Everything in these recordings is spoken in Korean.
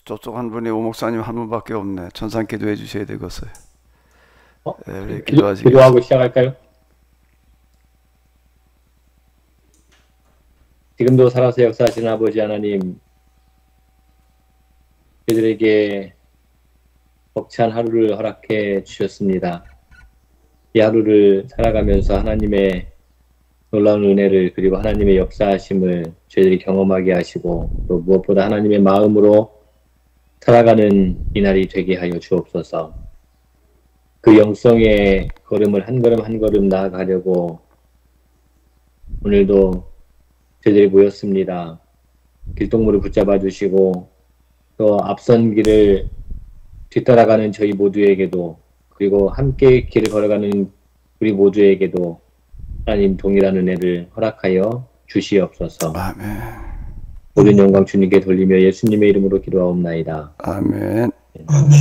저쪽 한 분이 오 목사님 한 분밖에 없네. 천상 기도해 주셔야 되겠어요. 우리 기도하고 시작할까요? 지금도 살아서 역사하시는 아버지 하나님, 저희들에게 벅찬 하루를 허락해 주셨습니다. 이 하루를 살아가면서 하나님의 놀라운 은혜를 그리고 하나님의 역사하심을 저희들이 경험하게 하시고 또 무엇보다 하나님의 마음으로 살아가는 이날이 되게 하여 주옵소서. 그 영성의 걸음을 한 걸음 한 걸음 나아가려고 오늘도 저희들이 모였습니다. 길동무를 붙잡아 주시고 또 앞선 길을 뒤따라가는 저희 모두에게도 그리고 함께 길을 걸어가는 우리 모두에게도 하나님 동일한 은혜를 허락하여 주시옵소서. 아멘. 모든 영광 주님께 돌리며 예수님의 이름으로 기도하옵나이다. 아멘. 아멘.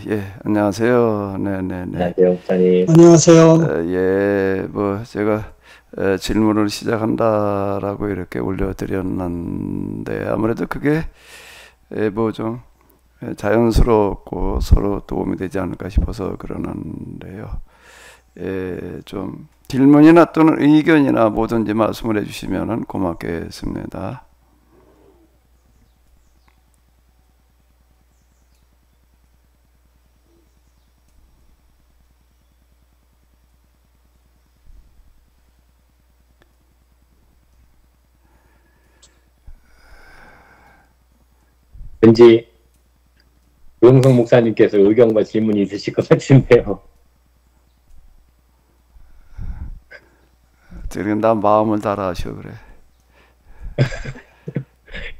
예, 안녕하세요. 네네네. 안녕하세요, 목사님. 안녕하세요. 예, 뭐 제가 질문을 시작한다라고 이렇게 올려드렸는데 아무래도 그게 뭐 좀 자연스럽고 서로 도움이 되지 않을까 싶어서 그러는데요. 좀 질문이나 또는 의견이나 뭐든지 말씀을 해주시면 고맙겠습니다. 왠지 우영성 목사님께서 의견과 질문이 있으실 것 같은데요. 지금 나 마음을 달아 하셔 그래.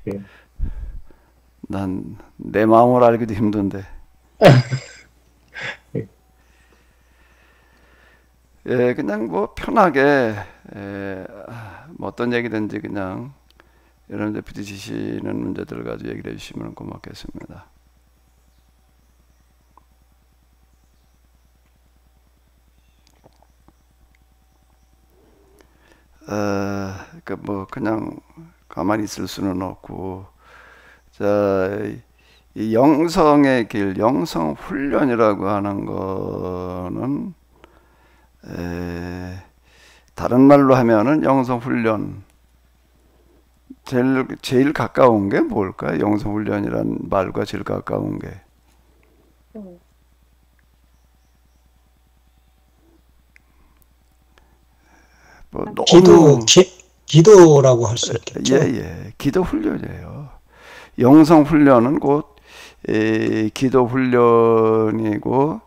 예. 난 내 마음을 알기도 힘든데. 예, 그냥 뭐 편하게 뭐 어떤 얘기든지 그냥 여러분들 부딪히시는 문제들 가지고 얘기를 해주시면 고맙겠습니다. 뭐 그냥 가만히 있을 수는 없고, 자, 이 영성의 길, 영성 훈련이라고 하는 거는 다른 말로 하면은 영성 훈련 제일 가까운 게 뭘까? 영성 훈련이란 말과 제일 가까운 게. 뭐 너무 기도라고 할 수 있겠죠. 예, 기도 훈련이에요. 영성 훈련은 곧 기도 훈련이고,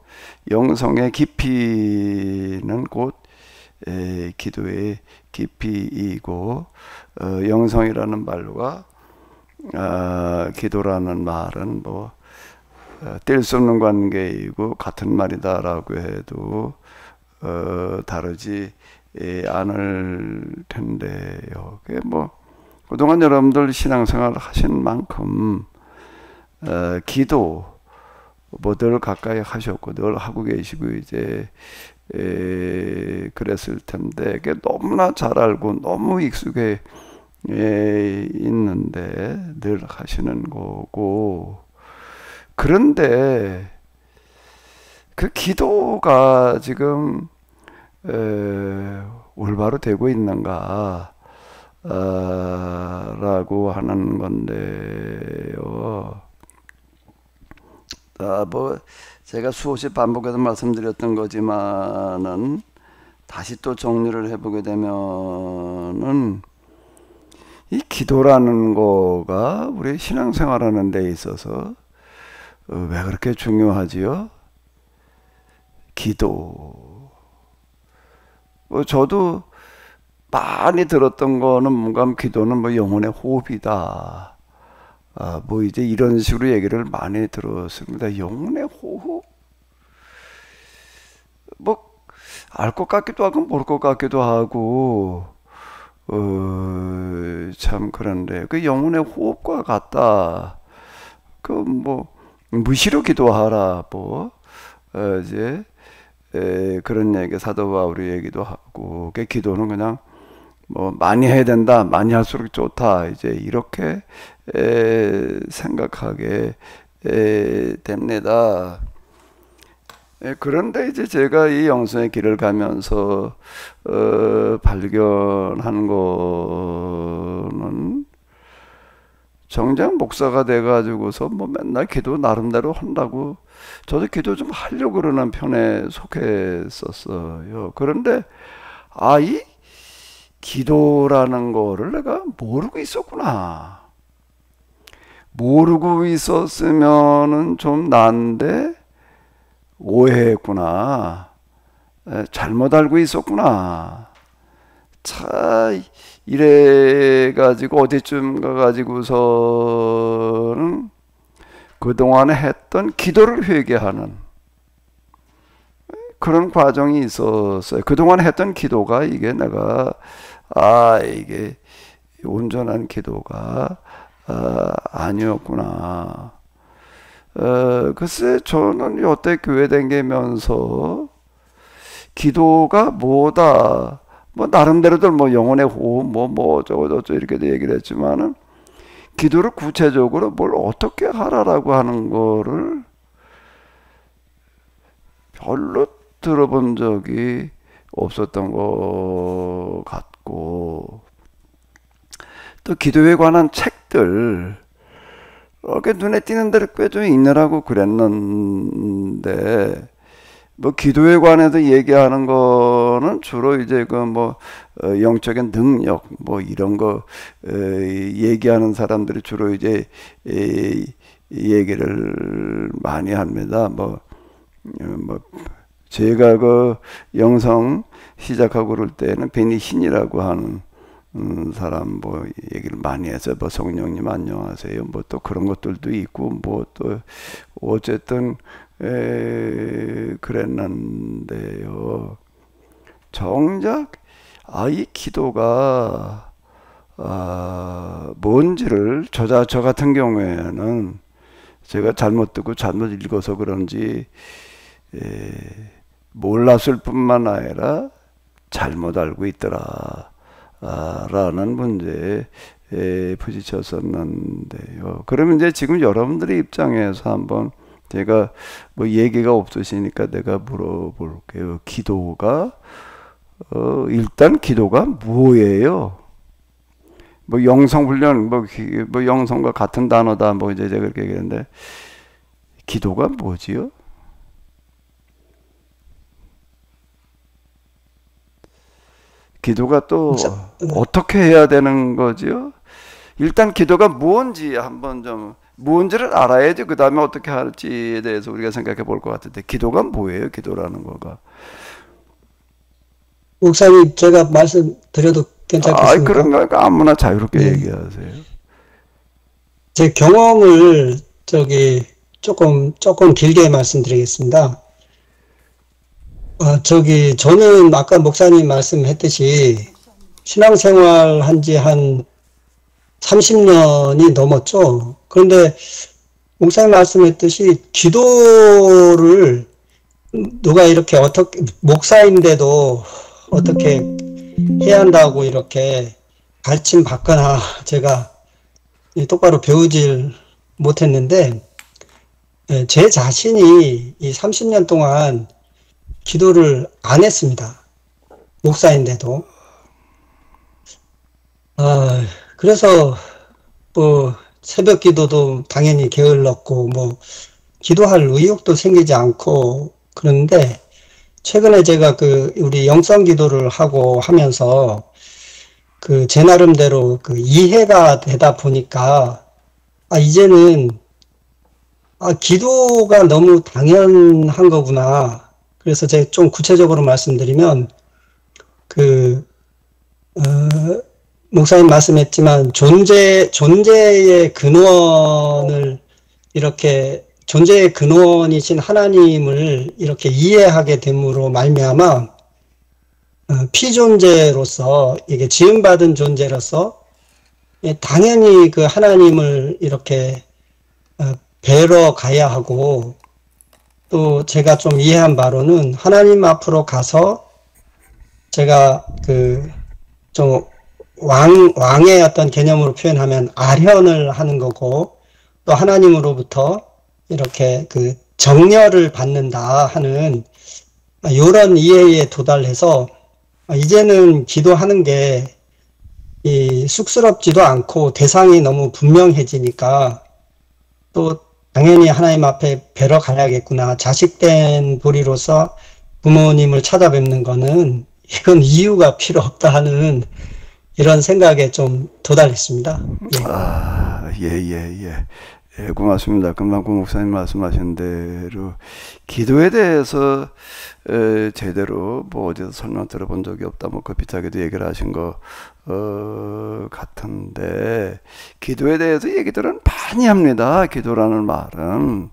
영성의 깊이는 곧 기도의 깊이이고, 영성이라는 말과 기도라는 말은 뭐 뗄 수 없는 관계이고 같은 말이다라고 해도 다르지 않을 텐데요. 그게 뭐 그동안 여러분들 신앙생활 하신 만큼 기도 뭐 늘 가까이 하셨고 늘 하고 계시고 이제 그랬을 텐데 그게 너무나 잘 알고 너무 익숙해 있는데 늘 하시는 거고, 그런데 그 기도가 지금 올바로 되고 있는가 라고 하는 건데요. 뭐 제가 수없이 반복해서 말씀드렸던 거지만은 다시 또 정리를 해보게 되면은 이 기도라는 거가 우리 신앙생활하는 데 있어서 왜 그렇게 중요하지요? 기도. 뭐 저도 많이 들었던 거는 뭔가 기도는 뭐 영혼의 호흡이다. 뭐 이제 이런 식으로 얘기를 많이 들었습니다. 영혼의 호흡? 뭐 알 것 같기도 하고 모를 것 같기도 하고 참 그런데 그 영혼의 호흡과 같다. 그 뭐 무시로 기도하라 뭐 이제 그런 얘기 사도 바울이 얘기도 하고, 그 기도는 그냥 뭐 많이 해야 된다, 많이 할수록 좋다, 이제 이렇게 생각하게 됩니다. 그런데 이제 제가 이 영성의 길을 가면서 발견한 거는 정작 목사가 돼가지고서 뭐 맨날 기도 나름대로 한다고 저도 기도 좀 하려고 그러는 편에 속했었어요. 그런데 이 기도라는 거를 내가 모르고 있었구나. 모르고 있었으면은 좀 난데 오해했구나. 잘못 알고 있었구나. 이래가지고 어디쯤 가가지고서는 그동안에 했던 기도를 회개하는 그런 과정이 있었어요. 그동안 했던 기도가 이게 내가 이게 온전한 기도가 아니었구나. 글쎄 저는 여태 교회 다니면서 기도가 뭐다. 뭐 나름대로들 뭐 영혼의 호흡 뭐 어쩌고저쩌고 이렇게 얘기를 했지만은 기도를 구체적으로 뭘 어떻게 하라라고 하는 거를 별로 들어본 적이 없었던 것 같고, 또 기도에 관한 책들 이렇게 눈에 띄는 대로 꽤 좀 읽느라고 그랬는데, 뭐 기도에 관해서 얘기하는 거는 주로 이제 그 뭐 영적인 능력 뭐 이런 거 얘기하는 사람들이 주로 이제 얘기를 많이 합니다. 뭐 제가 그 영성 시작하고 그럴 때는 베니 신이라고 하는 사람 뭐 얘기를 많이 해서 뭐 성령님 안녕하세요 뭐 또 그런 것들도 있고 뭐 또 어쨌든 그랬는데요. 정작 이 기도가 뭔지를 저 같은 경우에는 제가 잘못 듣고 잘못 읽어서 그런지 몰랐을 뿐만 아니라 잘못 알고 있더라 라는 문제에 부딪혔었는데요. 그러면 이제 지금 여러분들의 입장에서 한번 제가 뭐 얘기가 없으시니까 내가 물어볼게요. 기도가 일단 기도가 뭐예요? 뭐 영성훈련 뭐 영성과 같은 단어다 뭐 이제 제가 그렇게 얘기했는데 기도가 뭐지요? 기도가 또 어떻게 해야 되는 거지요? 일단 기도가 뭔지 한번 좀 뭔지를 알아야지 그 다음에 어떻게 할지에 대해서 우리가 생각해 볼 것 같은데 기도가 뭐예요? 기도라는 거가. 목사님 제가 말씀드려도 괜찮겠습니까? 그런 거 아무나 자유롭게 얘기하세요. 제 경험을 조금 길게 말씀드리겠습니다. 저는 아까 목사님 말씀했듯이 신앙생활 한지 한 30년이 넘었죠. 그런데 목사님 말씀했듯이 기도를 누가 이렇게 어떻게 목사인데도 어떻게 해야 한다고 이렇게 가르침 받거나 제가 똑바로 배우질 못했는데 제 자신이 이 30년 동안 기도를 안 했습니다. 목사인데도. 그래서 뭐 새벽 기도도 당연히 게을렀고 뭐 기도할 의욕도 생기지 않고 그런데 최근에 제가 우리 영성 기도를 하고 하면서 제 나름대로 이해가 되다 보니까 이제는 기도가 너무 당연한 거구나. 그래서 제가 좀 구체적으로 말씀드리면 목사님 말씀했지만 존재의 근원을 이렇게 존재의 근원이신 하나님을 이렇게 이해하게 됨으로 말미암아 피존재로서 이게 지음받은 존재로서 당연히 그 하나님을 이렇게 뵈러 가야 하고 또 제가 좀 이해한 바로는 하나님 앞으로 가서 제가 좀 왕의 어떤 개념으로 표현하면 아련을 하는 거고, 또 하나님으로부터 이렇게 그 정렬을 받는다 하는 이런 이해에 도달해서 이제는 기도하는 게 쑥스럽지도 않고 대상이 너무 분명해지니까 또 당연히 하나님 앞에 뵈러 가야겠구나. 자식된 도리로서 부모님을 찾아뵙는 거는 이건 이유가 필요 없다 하는 이런 생각에 좀 도달했습니다. 예. 아, 예, 고맙습니다. 금방 고 목사님 말씀하신 대로 기도에 대해서 제대로 뭐 어디서 설명 들어본 적이 없다. 뭐 그 비슷하게도 얘기를 하신 거 같은데 기도에 대해서 얘기들은 많이 합니다. 기도라는 말은.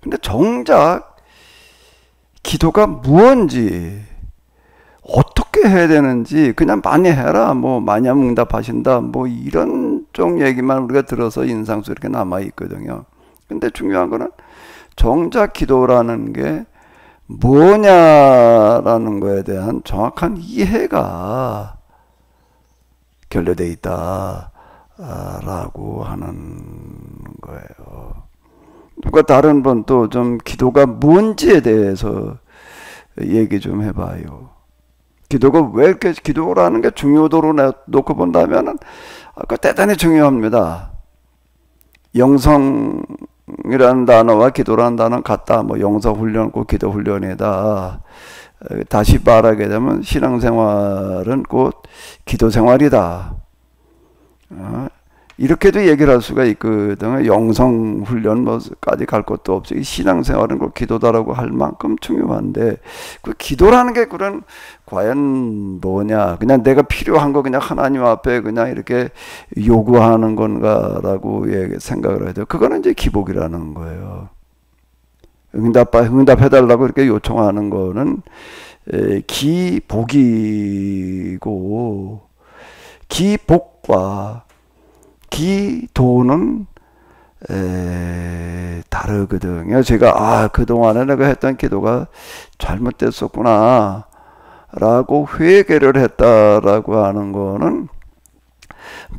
근데 정작 기도가 무언지 어떻게 해야 되는지 그냥 많이 해라 뭐 많이 하면 응답하신다 뭐 이런 쪽 얘기만 우리가 들어서 인상 속에 이렇게 남아 있거든요. 근데 중요한 거는 정작 기도라는 게 뭐냐라는 거에 대한 정확한 이해가 결여되어 있다라고 하는 거예요. 누가 다른 분 또 좀 기도가 뭔지에 대해서 얘기 좀 해봐요. 기도가 왜 이렇게 기도라는 게 중요도로 놓고 본다면은 그 대단히 중요합니다. 영성이라는 단어와 기도라는 단어는 같다. 뭐 영성 훈련 꼭 기도 훈련이다. 다시 말하게 되면 신앙생활은 곧 기도 생활이다. 이렇게도 얘기를 할 수가 있거든요. 영성 훈련 뭐까지 갈 것도 없이 신앙생활은 그 기도다라고 할 만큼 중요한데 그 기도라는 게 그런 과연 뭐냐? 그냥 내가 필요한 거 그냥 하나님 앞에 그냥 이렇게 요구하는 건가라고 생각을 해야 돼요. 그거는 이제 기복이라는 거예요. 응답해달라고 이렇게 요청하는 거는 기복이고 기복과 기도는 다르거든요. 제가 그동안에 내가 했던 기도가 잘못됐었구나 라고 회개를 했다라고 하는 거는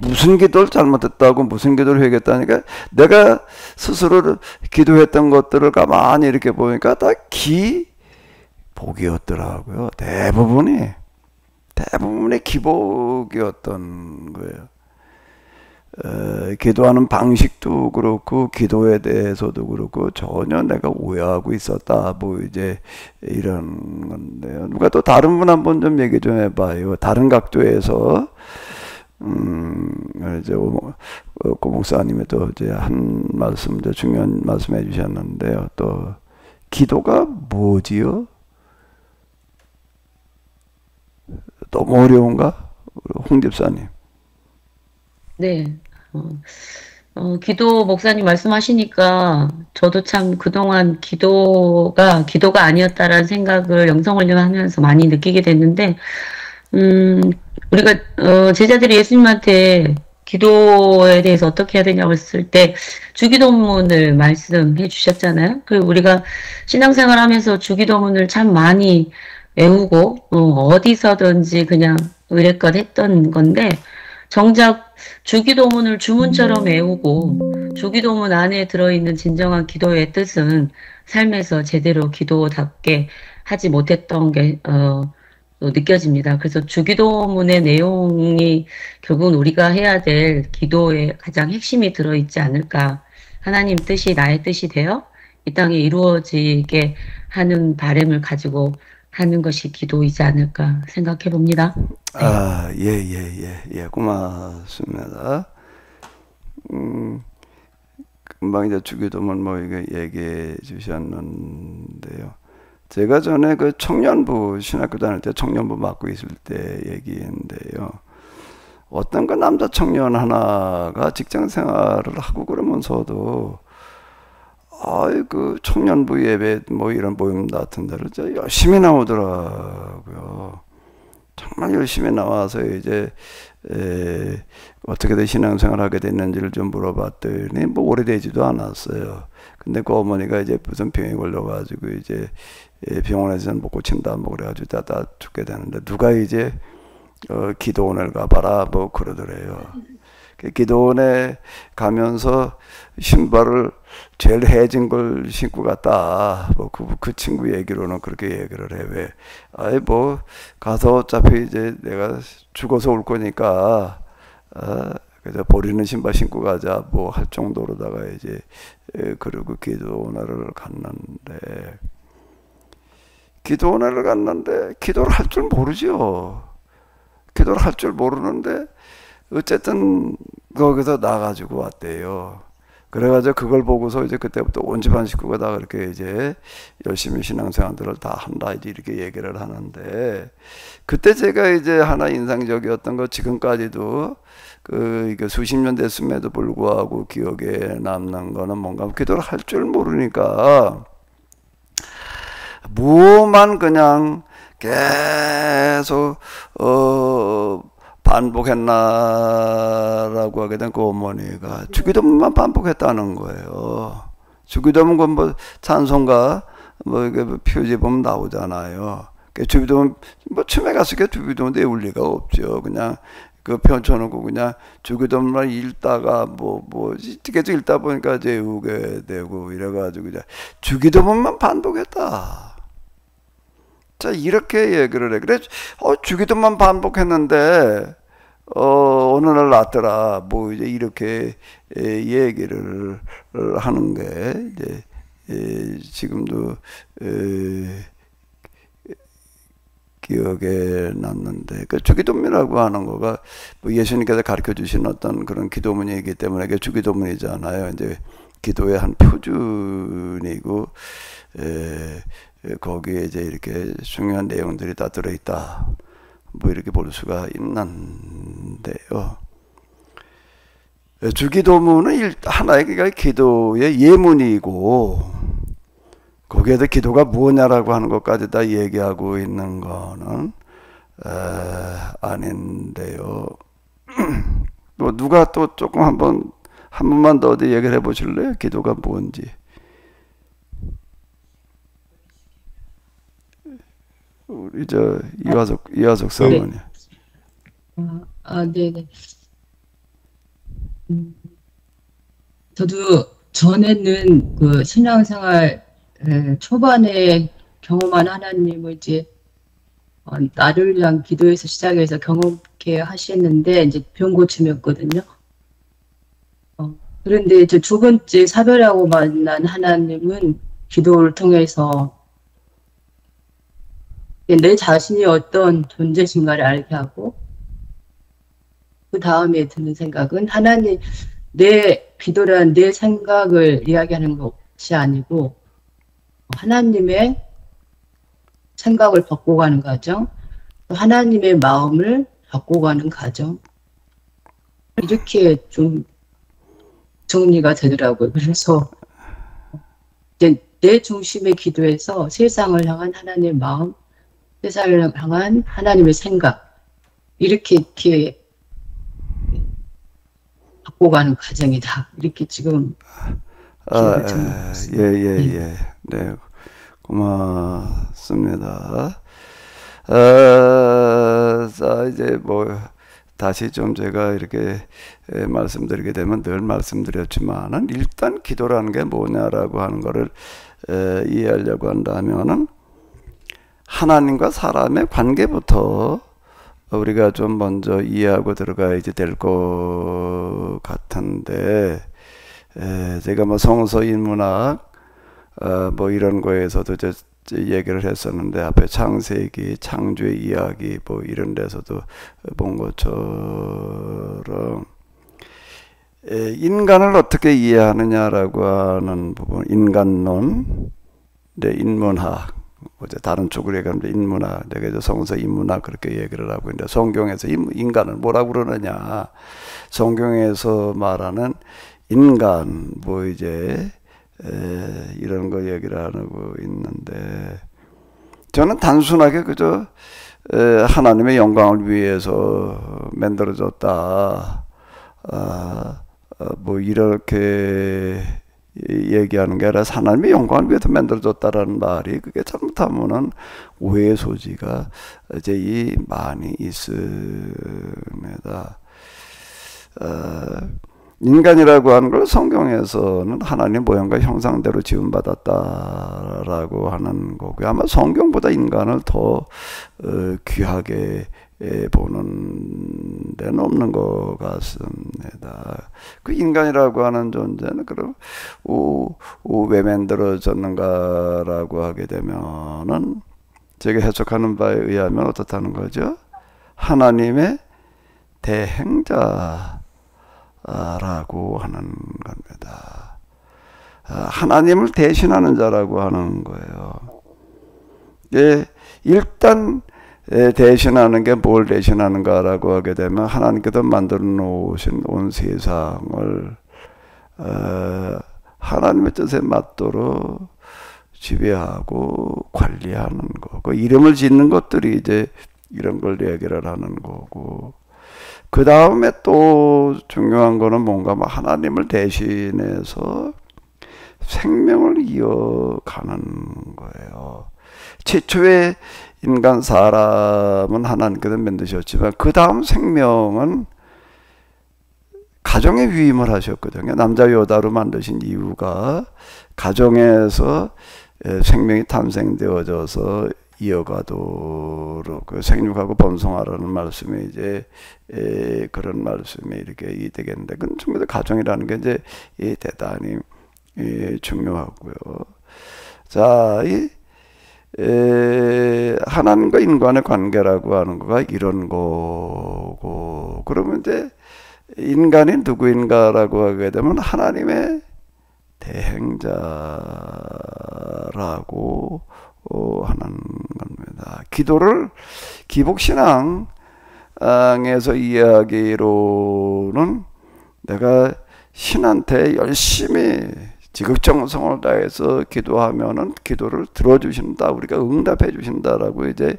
무슨 기도를 잘못했다고 무슨 기도를 회개했다니까 내가 스스로 기도했던 것들을 가만히 이렇게 보니까 다 기복이었더라고요. 대부분이 기복이었던 거예요. 기도하는 방식도 그렇고 기도에 대해서도 그렇고 전혀 내가 오해하고 있었다 뭐 이제 이런 건데요. 누가 또 다른 분 한번 좀 얘기 좀 해봐요. 다른 각도에서 이제 고 목사님이 또 이제 한 말씀 이제 중요한 말씀해 주셨는데요. 또 기도가 뭐지요? 너무 어려운가? 홍 집사님. 네. 기도 목사님 말씀하시니까 저도 참 그동안 기도가 아니었다라는 생각을 영성훈련 하면서 많이 느끼게 됐는데, 우리가, 제자들이 예수님한테 기도에 대해서 어떻게 해야 되냐고 했을 때 주기도문을 말씀해 주셨잖아요. 그리고 우리가 신앙생활 하면서 주기도문을 참 많이 외우고, 어디서든지 그냥 의례껏 했던 건데, 정작 주기도문을 주문처럼 외우고 주기도문 안에 들어있는 진정한 기도의 뜻은 삶에서 제대로 기도답게 하지 못했던 게 또 느껴집니다. 그래서 주기도문의 내용이 결국은 우리가 해야 될 기도의 가장 핵심이 들어있지 않을까. 하나님 뜻이 나의 뜻이 되어 이 땅에 이루어지게 하는 바람을 가지고 하는 것이 기도이지 않을까 생각해 봅니다. 네. 고맙습니다. 금방 이제 주기도문 뭐 이게 얘기해 주셨는데요. 제가 전에 그 청년부 신학교 다닐 때 청년부 맡고 있을 때 얘기인데요. 어떤 그 남자 청년 하나가 직장 생활을 하고 그러면서도 그 청년부 예배 뭐 이런 모임 같은 데를 열심히 나오더라고요. 정말 열심히 나와서 이제 어떻게 신앙생활 하게 됐는지를 좀 물어봤더니 뭐 오래되지도 않았어요. 근데 그 어머니가 이제 무슨 병에 걸려가지고 이제 병원에서는 못 고친다 뭐 그래가지고 다 죽게 되는데 누가 이제 기도원을 가봐라 뭐 그러더래요. 기도원에 가면서 신발을 제일 해진 걸 신고 갔다. 뭐 그 친구 얘기로는 그렇게 얘기를 해. 왜? 아이 뭐 가서 어차피 이제 내가 죽어서 올 거니까 그래서 버리는 신발 신고 가자 뭐 할 정도로다가 이제 그리고 기도원을 갔는데 기도를 할 줄 모르죠. 기도를 할 줄 모르는데 어쨌든 거기서 나가지고 왔대요. 그래가지고 그걸 보고서 이제 그때부터 온 집안 식구가 다 그렇게 이제 열심히 신앙생활들을 다 한다 이제 이렇게 얘기를 하는데 그때 제가 이제 하나 인상적이었던 거 지금까지도 이게 수십 년 됐음에도 불구하고 기억에 남는 거는 뭔가 기도를 할 줄 모르니까 뭐만 그냥 계속 반복했나라고 하게 된 그 어머니가 주기도문만 반복했다는 거예요. 주기도문 뭐 찬송가 뭐 이게 표지 보면 나오잖아요. 주기도문 뭐 처음에 갔을 때 주기도문 외울 리가 없죠. 그냥 그 펼쳐놓고 그냥 주기도문만 읽다가 뭐 계속 읽다 보니까 이제 외우게 되고 이래가지고 그냥 주기도문만 반복했다. 자 이렇게 얘기를 해. 그래 주기도만 반복했는데 어느 날 났더라. 뭐 이제 이렇게 얘기를 하는 게 이제 지금도 기억에 남는데 그 주기도문이라고 하는 거가 뭐 예수님께서 가르쳐 주신 어떤 그런 기도문이기 때문에 그게 주기도문이잖아요. 이제 기도의 한 표준이고 거기에 이제 이렇게 중요한 내용들이 다 들어있다. 뭐 이렇게 볼 수가 있는데요. 주기도문은 하나의 기도의 예문이고 거기에도 기도가 무엇냐라고 하는 것까지 다 얘기하고 있는 거는 아닌데요. 뭐 누가 또 조금 한 번만 더 어디 얘기를 해보실래요? 기도가 뭔지. 우리 이화석 사모님. 네네. 저도 전에는 그 신앙생활 초반에 경험한 하나님을 이제 나를 위한 기도에서 시작해서 경험케 하시는데 이제 병 고침이었거든요. 그런데 이제 두 번째 사별하고 만난 하나님은 기도를 통해서 내 자신이 어떤 존재신가를 알게 하고 그 다음에 드는 생각은 하나님 내 기도란 내 생각을 이야기하는 것이 아니고 하나님의 생각을 바꿔가는 과정, 하나님의 마음을 바꿔가는 과정 이렇게 좀 정리가 되더라고요. 그래서 이제 내 중심의 기도에서 세상을 향한 하나님의 마음, 세상을 향한 하나님의 생각 이렇게 바꿔가는 과정이다. 이렇게 지금 예. 네, 고맙습니다. 자, 이제 뭐 다시 좀 제가 이렇게 말씀드리게 되면 늘 말씀드렸지만은 일단 기도라는 게 뭐냐라고 하는 거를 이해하려고 한다면은 하나님과 사람의 관계부터 우리가 좀 먼저 이해하고 들어가야지 될 것 같은데 제가 뭐 성서 인문학 뭐 이런 거에서도 얘기를 했었는데 앞에 창세기, 창조의 이야기 뭐 이런 데서도 본 것처럼 인간을 어떻게 이해하느냐라고 하는 부분, 인간론, 인문학, 다른 쪽으로 얘기하면 인문학, 내가 성서 인문학 그렇게 얘기를 하고 있는데 성경에서 인간을 뭐라고 그러느냐? 성경에서 말하는 인간, 뭐 이제 이런 거 얘기를 하고 있는데 저는 단순하게 그저 하나님의 영광을 위해서 만들어졌다. 뭐 이렇게 얘기하는 게 아니라 하나님의 영광을 위해서 만들어졌다라는 말이 그게 잘못하면은 오해의 소지가 이제 많이 있습니다. 인간이라고 하는 걸 성경에서는 하나님 모양과 형상대로 지음받았다라고 하는 거고요. 아마 성경보다 인간을 더 귀하게 보는 데는 없는 것 같습니다. 그 인간이라고 하는 존재는 그럼 왜 만들어졌는가라고 하게 되면은 제가 해석하는 바에 의하면 어떻다는 거죠? 하나님의 대행자라고 하는 겁니다. 하나님을 대신하는 자라고 하는 거예요. 예, 일단 대신하는 게 뭘 대신하는가라고 하게 되면 하나님께서 만들어 놓으신 온 세상을 하나님의 뜻에 맞도록 지배하고 관리하는 거. 그 이름을 짓는 것들이 이제 이런 걸 얘기를 하는 거고. 그 다음에 또 중요한 거는 뭔가 하나님을 대신해서 생명을 이어가는 거예요. 최초의 인간 사람은 하나님께서 만드셨지만 그 다음 생명은 가정에 위임을 하셨거든요. 남자 여자로 만드신 이유가 가정에서 생명이 탄생되어져서 이어가도록 생육하고 번성하라는 말씀이 이제 그런 말씀이 이렇게 되겠는데 그건 정말 가정이라는 게 이제 대단히 중요하고요. 자, 하나님과 인간의 관계라고 하는 거가 이런 거고, 그러면 이제 인간이 누구인가라고 하게 되면 하나님의 대행자라고 하는 겁니다. 기도를 기복신앙에서 이야기로는 내가 신한테 열심히 지극정성을 다해서 기도하면은 기도를 들어주신다, 우리가 응답해 주신다라고 이제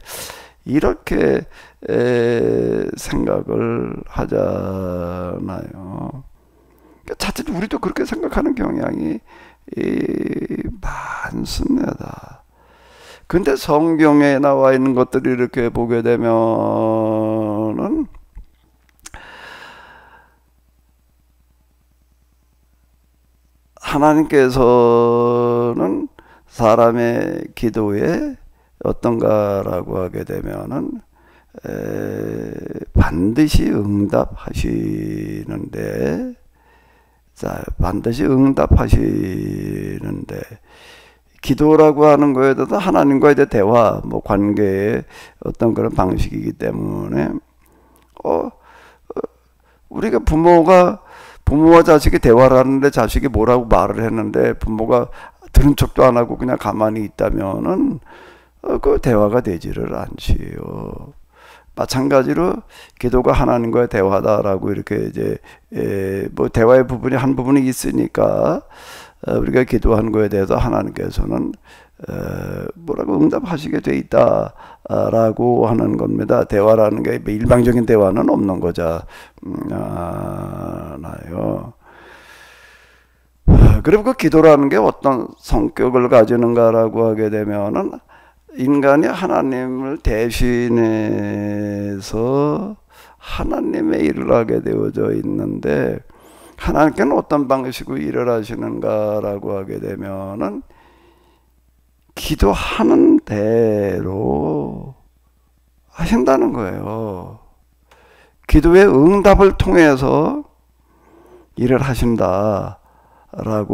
이렇게 생각을 하잖아요. 자칫 우리도 그렇게 생각하는 경향이 많습니다. 근데 성경에 나와 있는 것들을 이렇게 보게 되면은 하나님께서는 사람의 기도에 어떤가라고 하게 되면은 반드시 응답하시는데, 자, 반드시 응답하시는데, 기도라고 하는 거에 대해서 하나님과의 대화, 뭐 관계의 어떤 그런 방식이기 때문에, 우리가 부모와 자식이 대화를 하는데 자식이 뭐라고 말을 했는데 부모가 들은 척도 안 하고 그냥 가만히 있다면은 그 대화가 되지를 않지요. 마찬가지로 기도가 하나님과의 대화다라고 이렇게 이제 뭐 대화의 부분이 한 부분이 있으니까 우리가 기도한 거에 대해서 하나님께서는 뭐라고 응답하시게 돼 있다라고 하는 겁니다. 대화라는 게 일방적인 대화는 없는 거잖아요. 그리고 그 기도라는 게 어떤 성격을 가지는가라고 하게 되면은 인간이 하나님을 대신해서 하나님의 일을 하게 되어져 있는데, 하나님께는 어떤 방식으로 일을 하시는가라고 하게 되면은 기도하는 대로 하신다는 거예요. 기도의 응답을 통해서 일을 하신다라고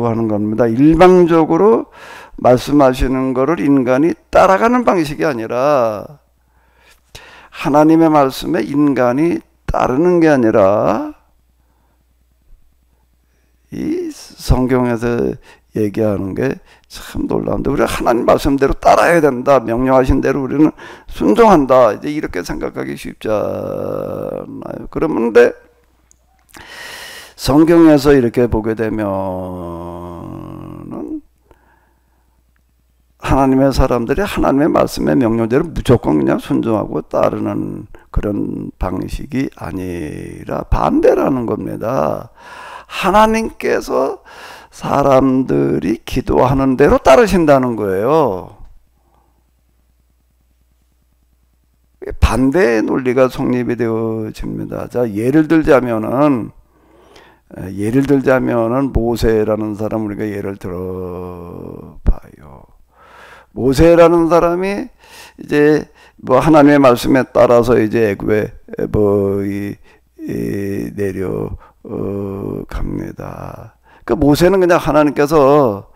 하는 겁니다. 일방적으로 말씀하시는 것을 인간이 따라가는 방식이 아니라, 하나님의 말씀에 인간이 따르는 게 아니라, 이 성경에서 얘기하는 게 참 놀라운데, 우리가 하나님 말씀대로 따라야 된다, 명령하신 대로 우리는 순종한다, 이제 이렇게 생각하기 쉽지 않아요. 그런데 성경에서 이렇게 보게 되면은 하나님의 사람들이 하나님의 말씀의 명령대로 무조건 그냥 순종하고 따르는 그런 방식이 아니라 반대라는 겁니다. 하나님께서 사람들이 기도하는 대로 따르신다는 거예요. 반대의 논리가 성립이 되어집니다. 자, 예를 들자면은 모세라는 사람 우리가 예를 들어봐요. 모세라는 사람이 이제 뭐 하나님의 말씀에 따라서 이제 애굽에 내려갑니다. 그 모세는 그냥 하나님께서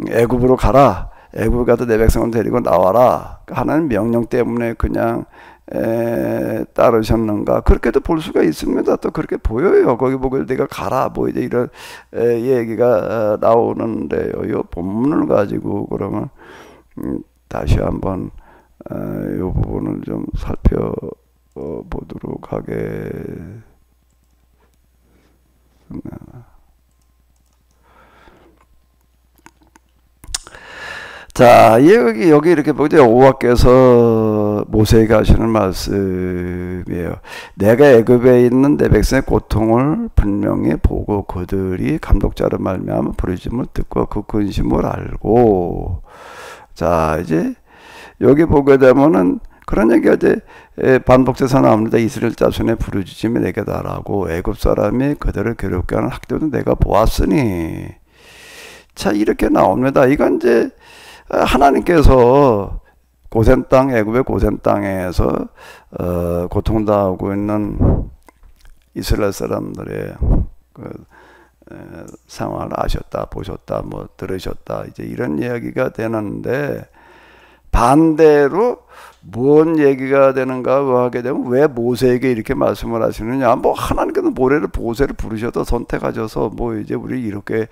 애굽으로 가라. 애굽에 가서 내 백성을 데리고 나와라. 하나님 명령 때문에 그냥 따르셨는가? 그렇게도 볼 수가 있습니다. 또 그렇게 보여요. 거기 보고 내가 가라. 뭐 이제 이런 얘기가 나오는데요. 이 본문을 가지고 그러면 다시 한번 이 부분을 좀 살펴보도록 하겠습니다. 자, 여기 이렇게 보죠. 여호와께서 모세에게 하시는 말씀이에요. 내가 애굽에 있는 내 백성의 고통을 분명히 보고 그들이 감독자로 말미암아 부르짖음을 듣고 그 근심을 알고. 자, 이제 여기 보게 되면은 그런 얘기가 이제 반복돼서 나옵니다. 이스라엘 자손의 부르짖음이 내게 달하고 애굽 사람이 그들을 괴롭게 하는 학대도 내가 보았으니. 자, 이렇게 나옵니다. 이건 이제 하나님께서 고센 땅, 애굽의 고센 땅에서 고통당하고 있는 이스라엘 사람들의 상황을 아셨다, 보셨다, 뭐 들으셨다, 이제 이런 이야기가 되는데, 반대로 뭔 얘기가 되는가 하게 되면 왜 모세에게 이렇게 말씀을 하시느냐? 뭐 하나님께서 모세를 부르셔도 선택하셔서 뭐 이제 우리 이렇게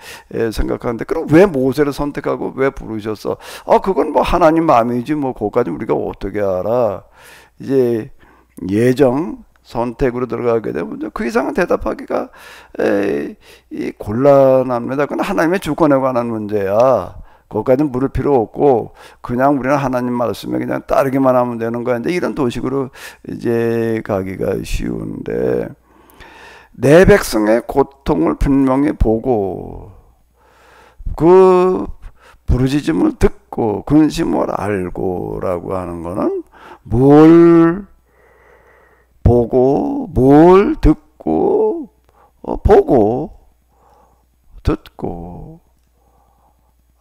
생각하는데, 그럼 왜 모세를 선택하고 왜 부르셨어? 그건 뭐 하나님 마음이지 뭐 그거까지 우리가 어떻게 알아? 이제 예정 선택으로 들어가게 되면 그 이상은 대답하기가 곤란합니다. 그건 하나님의 주권에 관한 문제야. 거기까지는 물을 필요 없고 그냥 우리는 하나님 말씀에 그냥 따르기만 하면 되는 거야. 이런 도식으로 이제 가기가 쉬운데, 내 백성의 고통을 분명히 보고 그 부르짖음을 듣고 근심을 알고라고 하는 거는 뭘 보고 뭘 듣고 보고 듣고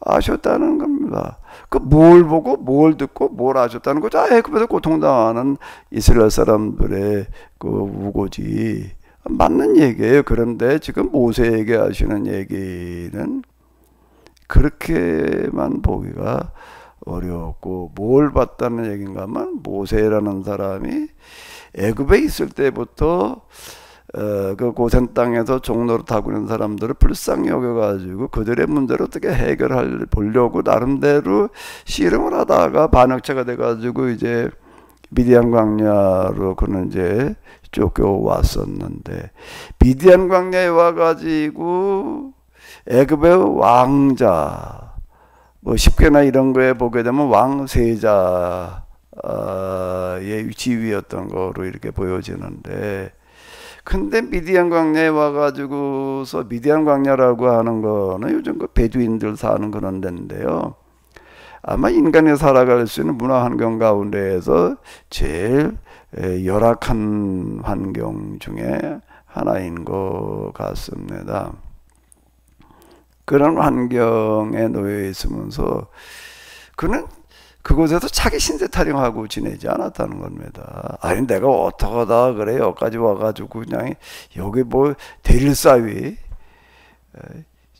아셨다는 겁니다. 그 뭘 보고 뭘 듣고 뭘 아셨다는 거죠. 애굽에서 고통당하는 이스라엘 사람들의 그 우고지 맞는 얘기예요. 그런데 지금 모세에게 하시는 얘기는 그렇게만 보기가 어렵고, 뭘 봤다는 얘기인가 하면 모세라는 사람이 애굽에 있을 때부터 그 고센 땅에서 종로를 타고 있는 사람들을 불쌍히 여겨가지고 그들의 문제를 어떻게 해결할 보려고 나름대로 씨름을 하다가 반역자가 돼가지고 이제 미디안 광야로 그는 이제 쫓겨왔었는데, 미디안 광야에 와가지고 애굽의 왕자 뭐 10개나 이런 거에 보게 되면 왕세자의 지위였던 거로 이렇게 보여지는데, 근데 미디안 광야에 와가지고서, 미디안 광야라고 하는 거는 요즘 그 베두인들 사는 그런 데인데요. 아마 인간이 살아갈 수 있는 문화 환경 가운데에서 제일 열악한 환경 중에 하나인 것 같습니다. 그런 환경에 놓여 있으면서 그는 그곳에서 자기 신세 타령하고 지내지 않았다는 겁니다. 아니 내가 어떡하다 그래 여기까지 와가지고 그냥 여기 뭐 대릴사위,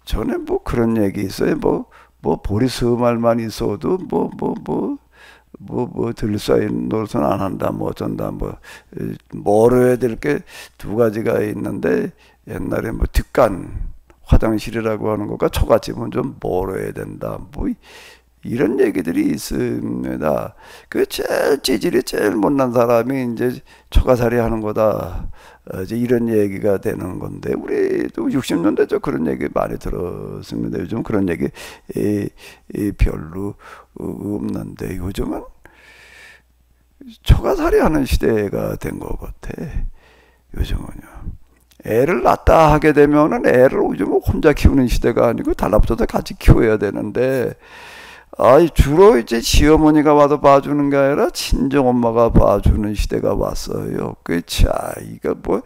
전에 뭐 그런 얘기 있어요. 뭐 보리스말만 있어도 들릴사위 노릇은 안 한다, 뭐 어쩐다, 멀어야 될 게 두 가지가 있는데, 옛날에 뭐 뒷간 화장실이라고 하는 것과 처갓집은 좀 멀어야 된다, 뭐 이런 얘기들이 있습니다. 그 제일 찌질이 제일 못난 사람이 이제 처가살이 하는 거다, 이제 이런 얘기가 되는 건데, 우리도 60년대 저 그런 얘기 많이 들었습니다. 요즘 그런 얘기 별로 없는데, 요즘은 처가살이 하는 시대가 된 것 같아. 요즘은요. 애를 낳다 하게 되면은 애를 요즘 혼자 키우는 시대가 아니고 달라붙어서 같이 키워야 되는데, 주로 이제 시어머니가 와서 봐주는 게 아니라 친정 엄마가 봐주는 시대가 왔어요. 그치? 이거 뭐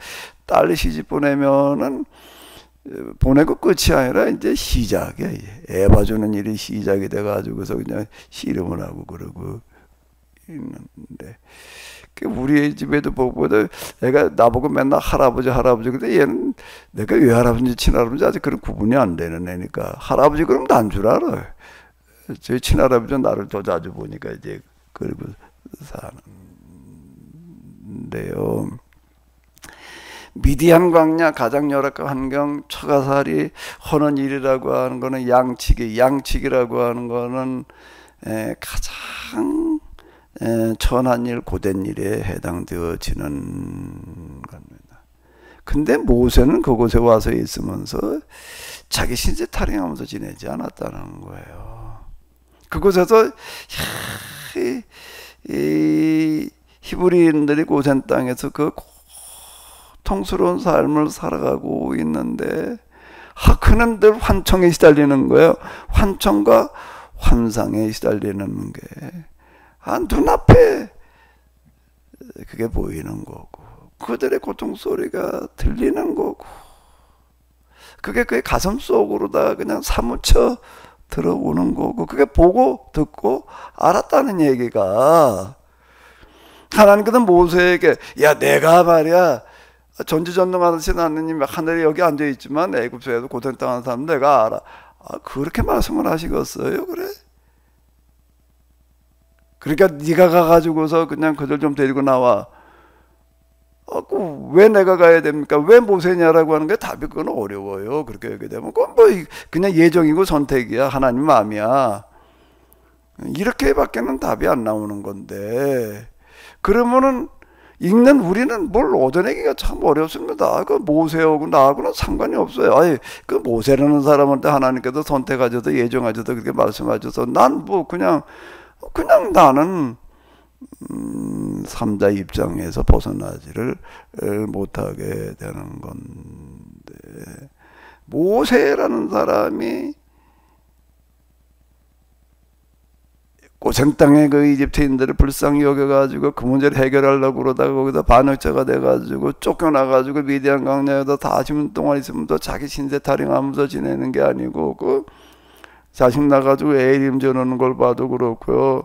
딸 시집 보내면은 보내고 끝이 아니라 이제 시작이야. 애 봐주는 일이 시작이 돼가지고서 그냥 씨름을 하고 그러고 있는데, 우리 집에도 보고 애가 나보고 맨날 할아버지 할아버지, 근데 얘는 내가 외할아버지 친할아버지 아직 그런 구분이 안 되는 애니까 할아버지 그러면 난 줄 알아. 저희 친할아버지는 나를 더 자주 보니까 이제 그러고 사는데요. 미디안 광야 가장 열악한 환경, 처가살이 하는 일이라고 하는 거는 양치기라고 하는 거는 가장 천한 일, 고된 일에 해당되어지는 겁니다. 근데 모세는 그곳에 와서 있으면서 자기 신세 타령하면서 지내지 않았다는 거예요. 그곳에서 이 히브리인들이 고센 땅에서 그 고통스러운 삶을 살아가고 있는데, 그는 늘 환청에 시달리는 거예요. 환청과 환상에 시달리는 게 눈앞에 그게 보이는 거고, 그들의 고통 소리가 들리는 거고, 그게 그의 가슴 속으로다 그냥 사무쳐 들어오는 거고, 그게 보고 듣고 알았다는 얘기가, 하나님께서 모세에게 야 내가 말이야 전지전능하신 하나님, 하늘에 여기 앉아있지만 애굽에도 고생 당하는 사람 내가 알아. 그렇게 말씀을 하시겠어요? 그래? 그러니까 네가 가가지고서 그냥 그들 좀 데리고 나와. 왜 내가 가야 됩니까? 왜 모세냐라고 하는 게 답이 그건 어려워요. 그렇게 얘기 되면 그건 뭐 그냥 예정이고 선택이야. 하나님 마음이야. 이렇게밖에는 답이 안 나오는 건데, 그러면은 읽는 우리는 뭘 얻어내기가 참 어렵습니다. 그 모세하고 나하고는 상관이 없어요. 그 모세라는 사람한테 하나님께서 선택하셔서 예정하셔서 그렇게 말씀하셔서 난 뭐 그냥 나는 삼자 입장에서 벗어나지를 못하게 되는 건데, 모세라는 사람이 고생 땅에 그 이집트인들을 불쌍히 여겨가지고 그 문제를 해결하려고 그러다가 거기다 반역자가 돼가지고 쫓겨나가지고 미디안 광야에다 40년 동안 있으면서 자기 신세 타령하면서 지내는 게 아니고, 그 자식 나가지고 애 이름 지어놓는 걸 봐도 그렇고요.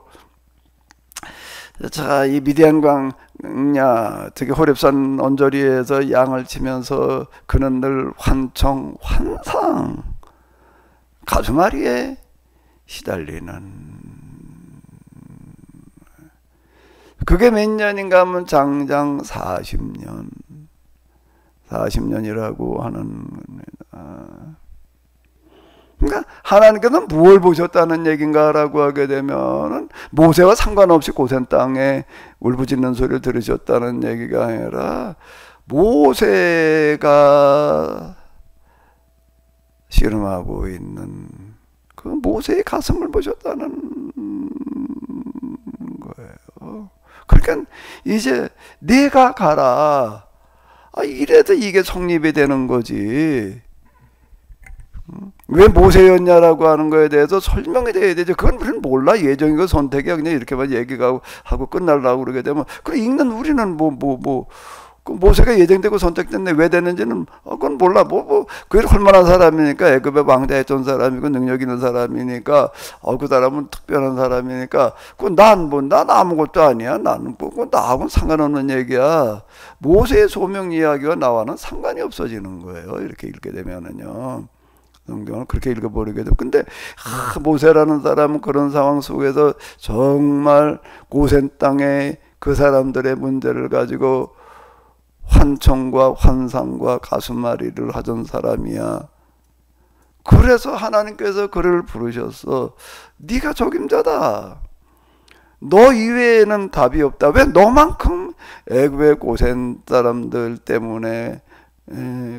자, 이 미디안 광야, 특히 호렙산 언저리에서 양을 치면서 그는 늘 환청, 환상, 가슴앓이에 시달리는, 그게 몇 년인가 하면 장장 40년이라고 하는 겁니다. 그러니까 하나님께서는 무엇을 보셨다는 얘기인가라고 하게 되면은 모세와 상관없이 고센 땅에 울부짖는 소리를 들으셨다는 얘기가 아니라, 모세가 씨름하고 있는 그 모세의 가슴을 보셨다는 거예요. 그러니까 이제 내가 가라. 이래도 이게 성립이 되는 거지. 왜 모세였냐라고 하는 거에 대해서 설명이 돼야 되죠. 그건 우리는 몰라. 예정이고 선택이야. 그냥 이렇게만 얘기가 하고 끝날라고 그러게 되면, 그래 읽는 우리는 그 모세가 예정되고 선택됐네 왜 됐는지는 그건 몰라. 그게 얼마나 사람이니까, 애굽의 왕자했던 사람이고 능력 있는 사람이니까, 그 사람은 특별한 사람이니까, 난 아무것도 아니야. 나는 나하고는 상관없는 얘기야. 모세의 소명 이야기와 나와는 상관이 없어지는 거예요. 이렇게 읽게 되면은요. 성경을 그렇게 읽어버리게 되고, 근데 모세라는 사람은 그런 상황 속에서 정말 고센 땅에 그 사람들의 문제를 가지고 환청과 환상과 가슴앓이를 하던 사람이야. 그래서 하나님께서 그를 부르셨어. 네가 적임자다. 너 이외에는 답이 없다. 왜 너만큼 애굽의 고센 사람들 때문에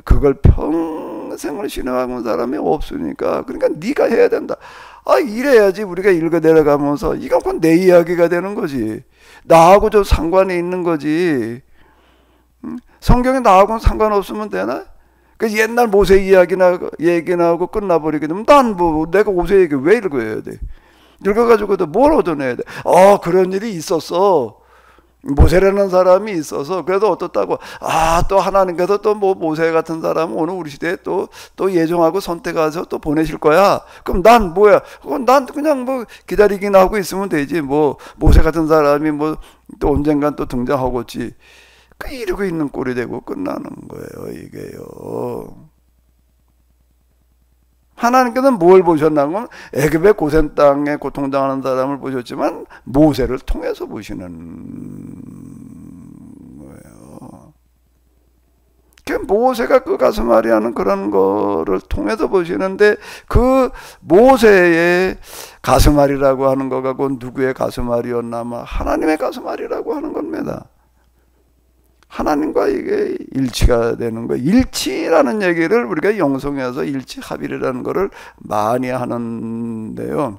그걸 평생을 신앙하는 사람이 없으니까, 그러니까 네가 해야 된다. 이래야지 우리가 읽어 내려가면서 이건 곧 내 이야기가 되는 거지. 나하고 좀 상관이 있는 거지. 성경에 나하고는 상관없으면 되나? 그 옛날 모세 얘기나 하고 끝나버리게 되면 난 뭐 내가 모세 얘기 왜 읽어야 돼? 읽어가지고도 뭘 얻어내야 돼? 그런 일이 있었어. 모세라는 사람이 있어서 그래도 어떻다고 또 하나님께서 또 뭐 모세 같은 사람은 오늘 우리 시대에 또 예정하고 선택해서 또 보내실 거야. 그럼 난 뭐야? 난 그냥 뭐 기다리긴 하고 있으면 되지. 뭐 모세 같은 사람이 뭐 또 언젠간 또 등장하겠지. 이러고 있는 꼴이 되고 끝나는 거예요, 이게요. 하나님께서는 뭘 보셨나면 애굽의 고센 땅에 고통당하는 사람을 보셨지만 모세를 통해서 보시는 거예요. 모세가 그 가슴앓이 하는 그런 거를 통해서 보시는데 그 모세의 가슴앓이라고 하는 거가 누구의 가슴앓이였나마 하나님의 가슴앓이라고 하는 겁니다. 하나님과 이게 일치가 되는 거예요. 일치라는 얘기를 우리가 영성에서 일치합일이라는 거를 많이 하는데요.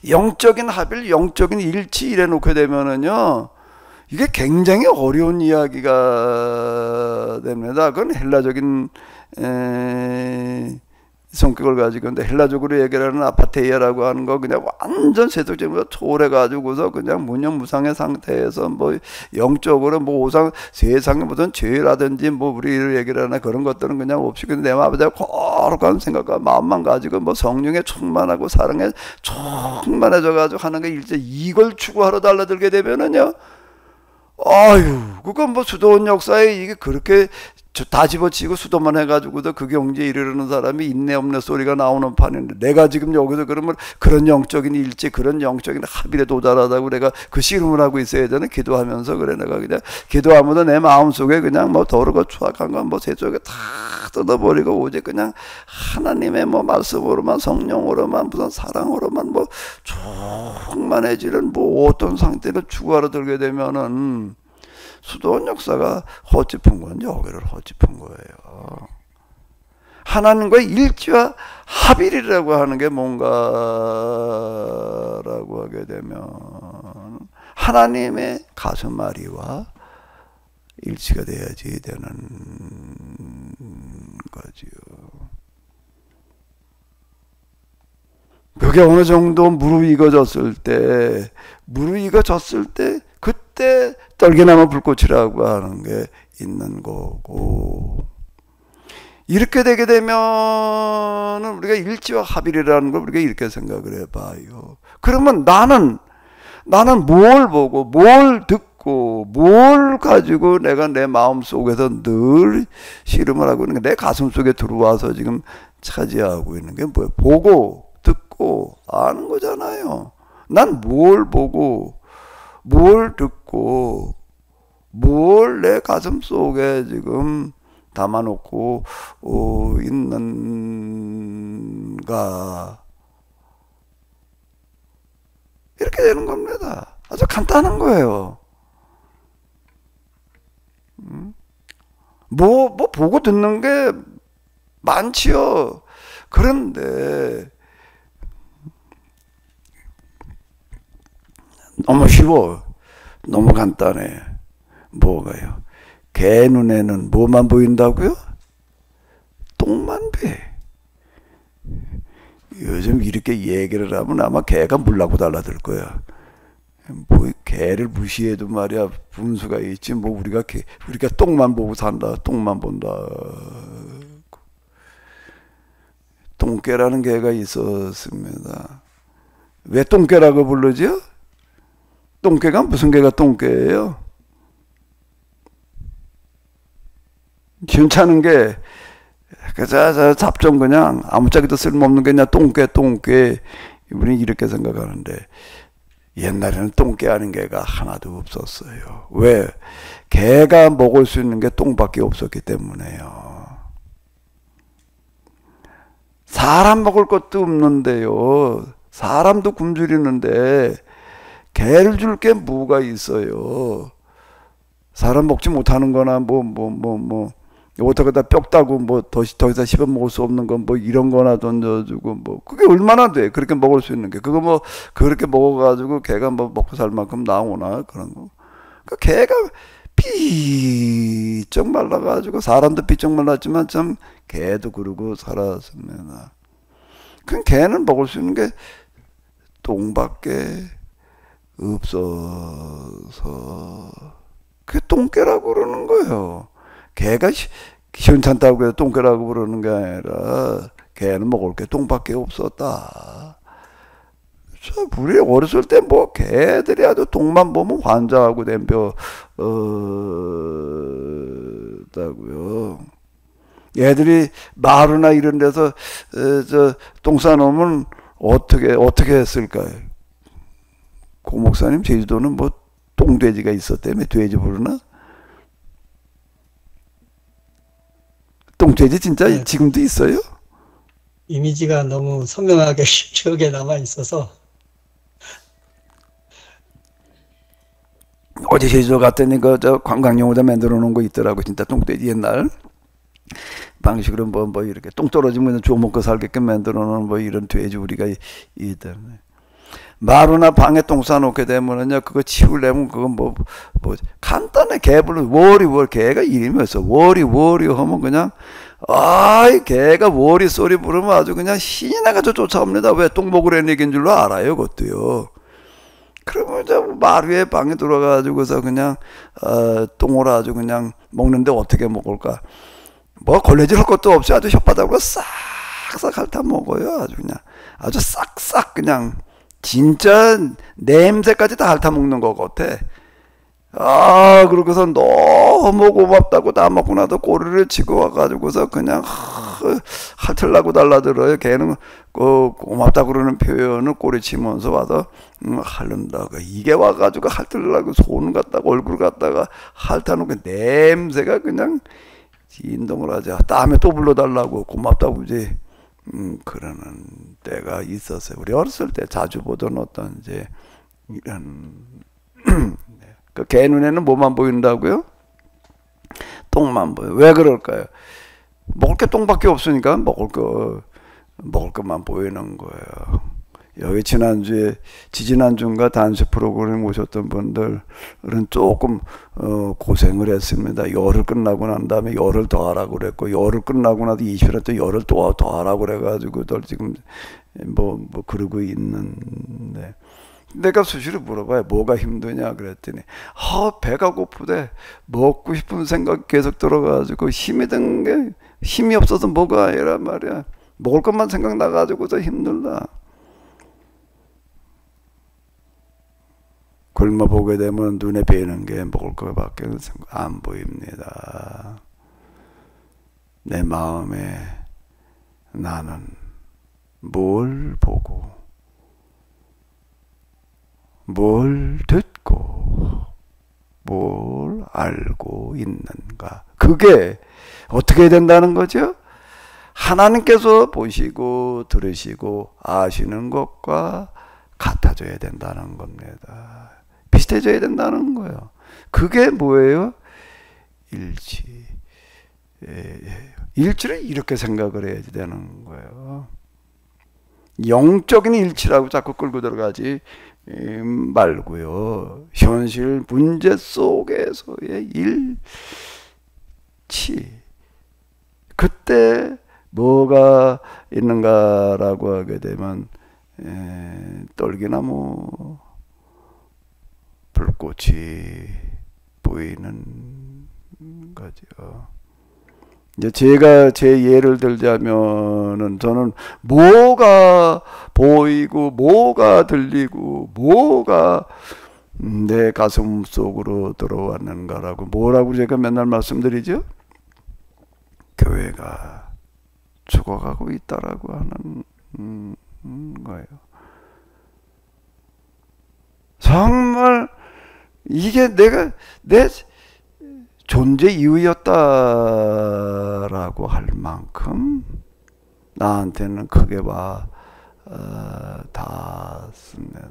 영적인 합일, 영적인 일치 이래 놓게 되면은요, 이게 굉장히 어려운 이야기가 됩니다. 그건 헬라적인 성격을 가지고 있는데, 헬라적으로 얘기하는 아파테이아라고 하는 거 그냥 완전 세속적으로 초월해가지고서 그냥 무념무상의 상태에서 뭐 영적으로 뭐 오상 세상에 무슨 죄라든지 뭐 우리 얘기를 하나 그런 것들은 그냥 없이 그냥 내 마음에 거룩한 생각과 마음만 가지고 뭐 성령에 충만하고 사랑에 충만해져가지고 하는 게 일제 이걸 추구하러 달라들게 되면은요, 그건 뭐 수도원 역사에 이게 그렇게 다 집어치고 수도만 해가지고도 그 경지에 이르는 사람이 있네 없네 소리가 나오는 판인데, 내가 지금 여기서 그러면 그런 영적인 일치, 그런 영적인 합일에 도달하다고 내가 그 씨름을 하고 있어야 되나? 기도하면서 그래. 내가 그냥 기도하면서 내 마음속에 그냥 뭐 더러고 추악한 건 뭐 세속에 다 뜯어버리고 오직 그냥 하나님의 뭐 말씀으로만, 성령으로만, 무슨 사랑으로만 뭐 충만해지는 뭐 어떤 상태를 추구하러 들게 되면은 수도원 역사가 헛짚은 건 여기를 헛짚은 거예요. 하나님과의 일치와 합일이라고 하는 게 뭔가라고 하게 되면 하나님의 가슴앓이와 일치가 돼야지 되는 거지요. 그게 어느 정도 무르익어졌을 때 그때 떨게나무 불꽃이라고 하는 게 있는 거고, 이렇게 되게 되면 우리가 일치와 합일이라는 걸 우리가 이렇게 생각을 해봐요. 그러면 나는 뭘 보고 뭘 듣고 뭘 가지고 내가 내 마음 속에서 늘 씨름을 하고 있는 게, 내 가슴 속에 들어와서 지금 차지하고 있는 게 뭐예요? 보고 듣고 아는 거잖아요. 난 뭘 보고 뭘 듣고 뭘 내 가슴 속에 지금 담아놓고 있는가, 이렇게 되는 겁니다. 아주 간단한 거예요. 뭐 보고 듣는 게 많지요. 그런데 너무 쉬워. 너무 간단해. 뭐가요? 개 눈에는 뭐만 보인다고요? 똥만 배. 요즘 이렇게 얘기를 하면 아마 개가 물라고 달라들 거야. 뭐 개를 무시해도 말이야 분수가 있지. 뭐 우리가 똥만 보고 산다. 똥만 본다. 똥개라는 개가 있었습니다. 왜 똥개라고 부르죠? 똥개가 무슨 개가 똥개예요? 괜찮은 게 그저 잡종 그냥 아무짝에도 쓸모없는 게 그냥 똥개 우리는 이렇게 생각하는데, 옛날에는 똥개 아닌 개가 하나도 없었어요. 왜? 개가 먹을 수 있는 게 똥밖에 없었기 때문에요. 사람 먹을 것도 없는데요, 사람도 굶주리는데 개를 줄 게 뭐가 있어요? 사람 먹지 못하는 거나 어떻게다 뼈 따고 더 이상 씹어 먹을 수 없는 건 이런 거나 던져주고 그게 얼마나 돼? 그렇게 먹을 수 있는 게. 그거 그렇게 먹어가지고 개가 먹고 살 만큼 나오나? 그런 거. 개가 비쩍 말라가지고 사람도 비쩍 말랐지만 참 개도 그러고 살았습니다. 그 개는 먹을 수 있는 게 똥밖에 없어서 그게 똥개라고 그러는 거예요. 개가 시원찮다고 해서 똥개라고 그러는 게 아니라 개는 먹을 게 똥밖에 없었다. 우리 어렸을 때 뭐 개들이 아주 똥만 보면 환장하고 덤벼다고요. 애들이 마루나 이런 데서 똥 싸놓으면 어떻게 했을까요? 고 목사님 제주도는 뭐 똥돼지가 있었다며. 돼지 부르나? 똥돼지 진짜 네. 지금도 있어요? 이미지가 너무 선명하게 기억에 남아 있어서 어제 제주도 갔더니 저 관광용으로 만들어 놓은 거 있더라고. 진짜 똥돼지 옛날 방식으로 뭐 이렇게 똥 떨어지면 주워 먹고 살게끔 만들어 놓은 뭐 이런 돼지 우리가 있다네. 마루나 방에 똥 싸놓게 되면은요, 그거 치우려면 그거 뭐 간단해. 개불로 워리 개가 이름이었어. 워리 하면 그냥 아이 개가 워리 소리 부르면 아주 그냥 신이 나가지고 쫓아옵니다. 왜 똥 먹으려는 얘기인 줄로 알아요, 그것도요. 그러면 이제 마루에 방에 들어가지고서 그냥 똥을 아주 그냥 먹는데 어떻게 먹을까? 뭐 걸레질 할 것도 없이 아주 혓바닥으로 싹싹 핥아 먹어요. 아주 그냥 아주 싹싹 그냥 진짜 냄새까지 다 핥아 먹는 것 같아. 아, 그러고서 너무 고맙다고 다 먹고 나도 꼬리를 치고 와가지고서 그냥 핥으려고 달라들어요. 걔는 고맙다 그러는 표현을 꼬리 치면서 와서 핥는다고. 이게 와가지고 핥으려고 손 갖다가 얼굴 갖다가 핥아놓고 냄새가 그냥 진동을 하자. 다음에 또 불러달라고 고맙다고 이제 그러는 때가 있었어요. 우리 어렸을 때 자주 보던 어떤 이제 이런 그 개 눈에는 뭐만 보인다고요? 똥만 보여. 왜 그럴까요? 먹을 게 똥밖에 없으니까 먹을 것만 보이는 거예요. 여기 지지난주인가 단수 프로그램 오셨던 분들은 조금 고생을 했습니다. 열흘 끝나고 난 다음에 열흘 더 하라고 그랬고, 열흘 끝나고 나도 20일에 또 열흘 더 하라고 그래가지고들 지금 뭐 그러고 있는데, 내가 수시로 물어봐요. 뭐가 힘드냐 그랬더니 배가 고프대. 먹고 싶은 생각 계속 들어가지고 힘이 없어서 뭐가 아니란 말이야. 먹을 것만 생각나가지고서 힘들다. 굶어 보게 되면 눈에 뵈는 게 먹을 것밖에 안 보입니다. 내 마음에 나는 뭘 보고 뭘 듣고 뭘 알고 있는가. 그게 어떻게 된다는 거죠? 하나님께서 보시고 들으시고 아시는 것과 같아져야 된다는 겁니다. 비슷해져야 된다는 거예요. 그게 뭐예요? 일치. 일치를 이렇게 생각을 해야 되는 거예요. 영적인 일치라고 자꾸 끌고 들어가지 말고요. 현실 문제 속에서의 일치. 그때 뭐가 있는가라고 하게 되면 떨기나무 불꽃이 보이는 거죠. 이제 제가 제 예를 들자면은 저는 뭐가 보이고 뭐가 들리고 뭐가 내 가슴 속으로 들어왔는가라고 뭐라고 제가 맨날 말씀드리죠? 교회가 죽어가고 있다라고 하는 거예요. 정말 이게 내 존재 이유였다라고 할 만큼 나한테는 크게 닿습니다.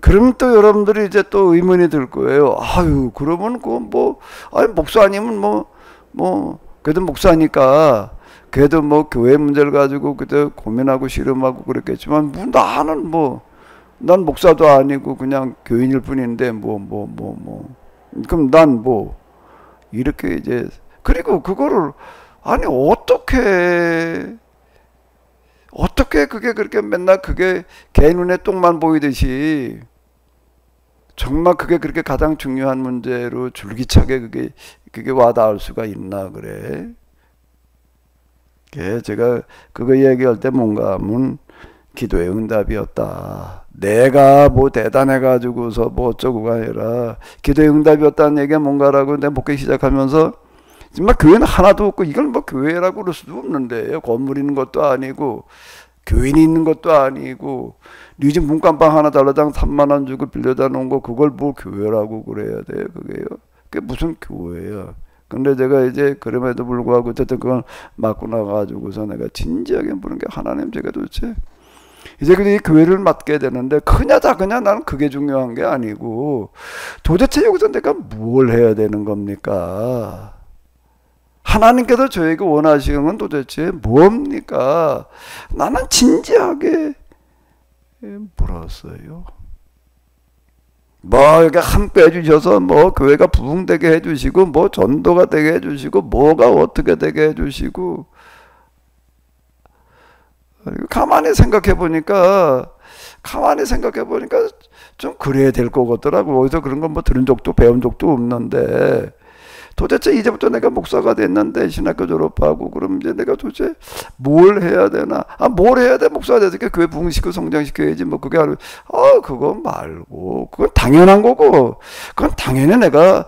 그럼 또 여러분들이 이제 또 의문이 들 거예요. 아유, 그러면 그건 목사님은 그래도 목사니까 그래도 교회 문제를 가지고 그때 고민하고 씨름하고 그랬겠지만 난 목사도 아니고 그냥 교인일 뿐인데 그럼 난 뭐 이렇게 이제 그리고 그거를 아니 어떻게 그게 그렇게 맨날 그게 개 눈에 똥만 보이듯이 정말 그게 그렇게 가장 중요한 문제로 줄기차게 그게 와닿을 수가 있나 그래. 제가 그거 얘기할 때 뭔가 하면 기도의 응답이었다. 내가 뭐 대단해가지고서 뭐 어쩌고가 아니라 기도의 응답이었다는 얘기가 뭔가라고 내 목회 시작하면서 정말 교회는 하나도 없고 이걸 뭐 교회라고 그럴 수도 없는데 건물 있는 것도 아니고 교인이 있는 것도 아니고 네 집 문간방 하나 달라당 3만 원 주고 빌려다 놓은 거 그걸 뭐 교회라고 그래야 돼요 그게요. 그게 무슨 교회야. 근데 제가 이제 그럼에도 불구하고 어쨌든 그걸 맞고 나가지고서 내가 진지하게 보는 게 하나님 제가 도대체 이제 이 교회를 맡게 되는데 크냐 작으냐 나는 그게 중요한 게 아니고 도대체 여기서 내가 뭘 해야 되는 겁니까? 하나님께서 저에게 원하시는 건 도대체 뭡니까? 나는 진지하게 물었어요. 뭐 이렇게 함께 해주셔서 뭐 교회가 부흥되게 해주시고 뭐 전도가 되게 해주시고 뭐가 어떻게 되게 해주시고 가만히 생각해 보니까 좀 그래야 될 것 같더라고. 어디서 그런 건 뭐 들은 적도 배운 적도 없는데 도대체 이제부터 내가 목사가 됐는데 신학교 졸업하고 그럼 이제 내가 도대체 뭘 해야 되나? 뭘 해야 돼? 목사가 됐으니까 교회 부흥시키고 성장시켜야지. 뭐 그게 아니고 그거 말고 그건 당연한 거고 그건 당연히 내가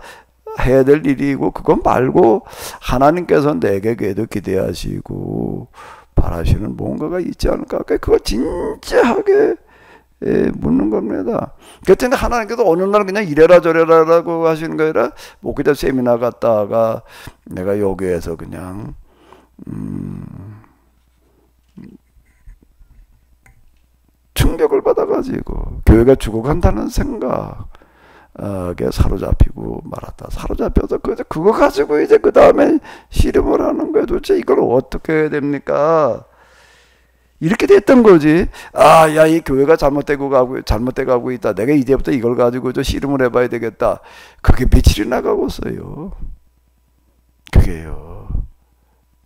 해야 될 일이고 그건 말고 하나님께서 내게 그래도 기대하시고 바라시는 뭔가가 있지 않을까? 그걸 진지하게 묻는 겁니다. 그랬더니 하나님께서 어느 날 그냥 이래라 저래라라고 하시는 게 아니라 목회자 세미나 갔다가 내가 여기에서 그냥 충격을 받아가지고 교회가 죽어간다는 생각에 사로잡히고 말았다. 사로잡혀서 그거 가지고 이제 그 다음에 씨름을 하는 거예요. 도대체 이걸 어떻게 해야 됩니까? 이렇게 됐던 거지. 야, 이 교회가 잘못돼 가고 있다. 내가 이제부터 이걸 가지고 저 씨름을 해봐야 되겠다. 그게 며칠이 나가고 있어요. 그게요.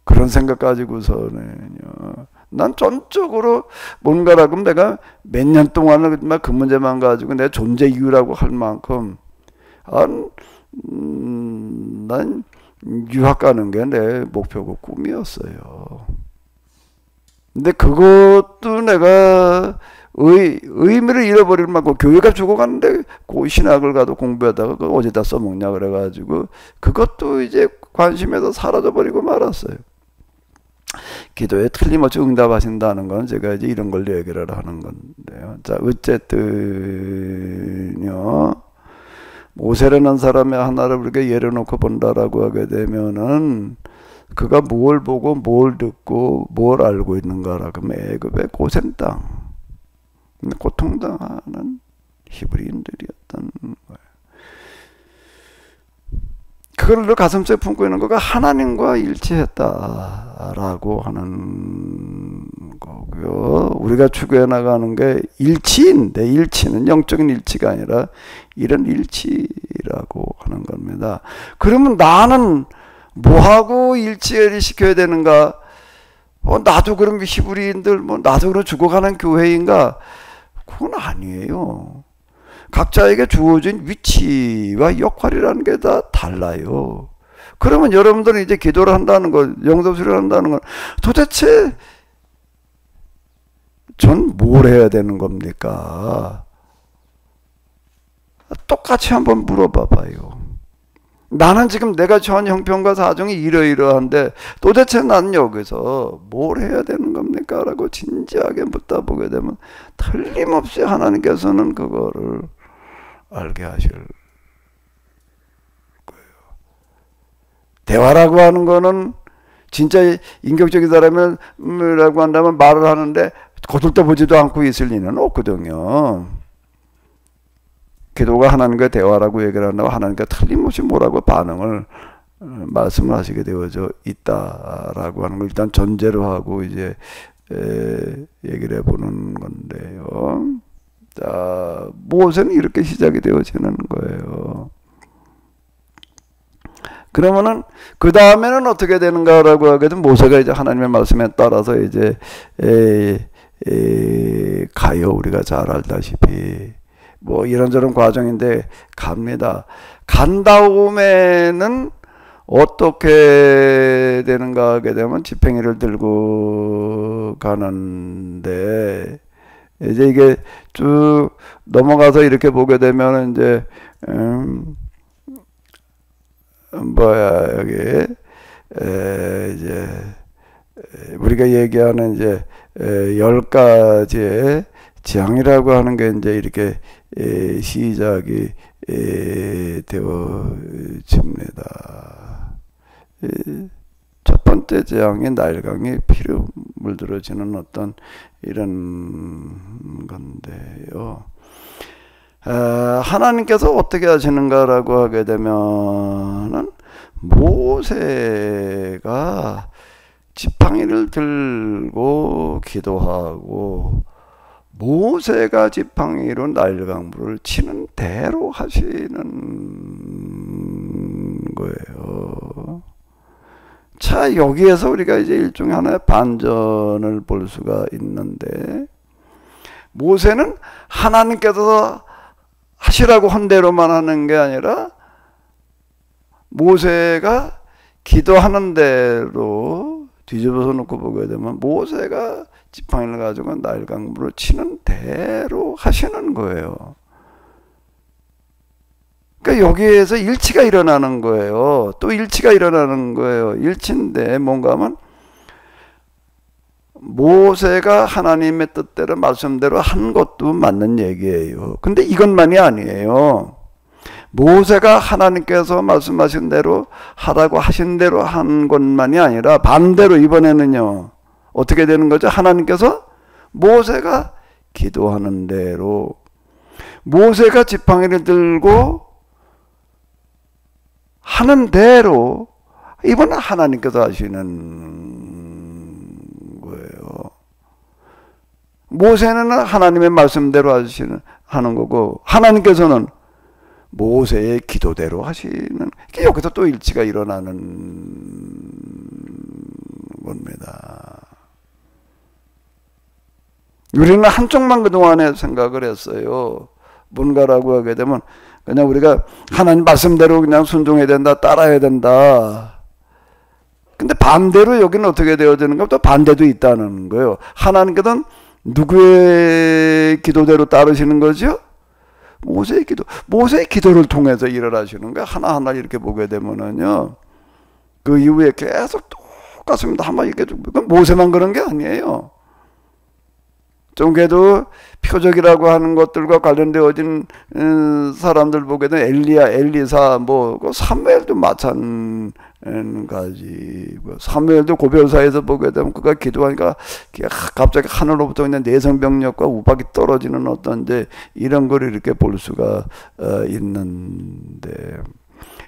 그런 생각 가지고서는요. 난 전적으로 뭔가라고 내가 몇 년 동안을 그 문제만 가지고 내 존재 이유라고 할 만큼 난 유학 가는 게 내 목표고 꿈이었어요. 근데 그것도 내가 의미를 잃어버릴 만큼 교회가 죽어가는데 그 신학을 가도 공부하다가 그거 어디다 써먹냐 그래가지고 그것도 이제 관심에서 사라져버리고 말았어요. 기도에 틀림없이 응답하신다는 건 제가 이제 이런 걸 얘기를 하는 건데요. 자, 어쨌든요. 모세라는 사람의 하나를 우리가 예를 놓고 본다라고 하게 되면은 그가 뭘 보고 뭘 듣고 뭘 알고 있는가라 그러면 애굽의 고센 땅, 고통당하는 히브리인들이었던 거예요. 그걸 가슴속에 품고 있는 거가 하나님과 일치했다라고 하는 거고요. 우리가 추구해 나가는 게 일치인데 일치는 영적인 일치가 아니라 이런 일치라고 하는 겁니다. 그러면 나는 뭐하고 일치를 시켜야 되는가? 나도 그럼 히브리인들, 나도 그럼 죽어가는 교회인가? 그건 아니에요. 각자에게 주어진 위치와 역할이라는 게 다 달라요. 그러면 여러분들은 이제 기도를 한다는 것, 영접수를 한다는 건 도대체 전 뭘 해야 되는 겁니까? 똑같이 한번 물어봐 봐요. 나는 지금 내가 처한 형편과 사정이 이러이러한데 도대체 나는 여기서 뭘 해야 되는 겁니까? 라고 진지하게 묻다 보게 되면 틀림없이 하나님께서는 그거를 알게 하실 거예요. 대화라고 하는 거는 진짜 인격적인 사람이라고 한다면 말을 하는데 거들떠보지도 않고 있을 리는 없거든요. 기도가 하나님과 대화라고 얘기를 한다고 하나님과 틀림없이 뭐라고 반응을 말씀을 하시게 되어져 있다라고 하는 걸 일단 전제로 하고 이제 얘기를 해보는 건데요. 자, 모세는 이렇게 시작이 되어지는 거예요. 그러면은 그 다음에는 어떻게 되는가라고 하게 되면 모세가 이제 하나님의 말씀에 따라서 이제 가요. 우리가 잘 알다시피 뭐 이런저런 과정인데 갑니다. 간 다음에는 어떻게 되는가 하게 되면 지팡이를 들고 가는데 이제 이게 쭉 넘어가서 이렇게 보게 되면 이제 뭐야 여기 이제 우리가 얘기하는 이제 10가지의 재앙이라고 하는 게 이제 이렇게 시작이 되어집니다. 첫 번째 재앙이 나일강이 피로 물들어지는 어떤 이런 건데요. 하나님께서 어떻게 하시는가라고 하게 되면은 모세가 지팡이를 들고 기도하고 모세가 지팡이로 나일강물을 치는 대로 하시는 거예요. 자, 여기에서 우리가 이제 일종의 하나의 반전을 볼 수가 있는데, 모세는 하나님께서 하시라고 한 대로만 하는 게 아니라 모세가 기도하는 대로 뒤집어서 놓고 보게 되면 모세가 지팡이를 가지고 나일강물을 치는 대로 하시는 거예요. 그러니까 여기에서 일치가 일어나는 거예요. 또 일치가 일어나는 거예요. 일치인데 뭔가 하면 모세가 하나님의 뜻대로 말씀대로 한 것도 맞는 얘기예요. 근데 이것만이 아니에요. 모세가 하나님께서 말씀하신 대로 하라고 하신 대로 한 것만이 아니라 반대로 이번에는요. 어떻게 되는 거죠? 하나님께서 모세가 기도하는 대로 모세가 지팡이를 들고 하는 대로 이번엔 하나님께서 하시는 거예요. 모세는 하나님의 말씀대로 하는 거고 하나님께서는 모세의 기도대로 하시는, 여기서 또 일치가 일어나는 겁니다. 우리는 한쪽만 그동안에 생각을 했어요. 뭔가라고 하게 되면 그냥 우리가 하나님 말씀대로 그냥 순종해야 된다, 따라야 된다. 근데 반대로 여기는 어떻게 되어지는가? 또 반대도 있다는 거예요. 하나님께서는 누구의 기도대로 따르시는 거죠? 모세의 기도를 통해서 일을 하시는 거예요. 하나하나 이렇게 보게 되면은요. 그 이후에 계속 똑같습니다. 한번 이렇게 모세만 그런 게 아니에요. 좀 그래도 표적이라고 하는 것들과 관련되어진 사람들 보게 되면 엘리야, 엘리사, 뭐 사무엘도 마찬가지. 사무엘도 고별사에서 보게 되면 그가 기도하니까 갑자기 하늘로부터 그냥 내성병력과 우박이 떨어지는 어떤 이제 이런 걸 이렇게 볼 수가 있는데,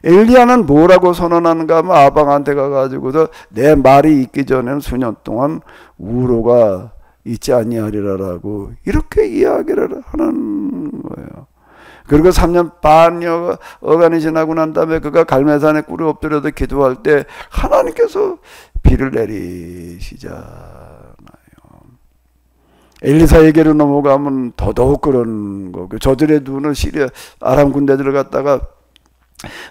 엘리야는 뭐라고 선언하는가 하면 아방한테 가가지고서 내 말이 있기 전에는 수년 동안 우로가 있지 아니하리라라고 이렇게 이야기를 하는 거예요. 그리고 3년 반여간이 지나고 난 다음에 그가 갈멜산에 꿀이 엎드려서 기도할 때 하나님께서 비를 내리시잖아요. 엘리사에게로 넘어가면 더더욱 그런 거고, 저들의 눈을 시리아 아람 군대들을 갖다가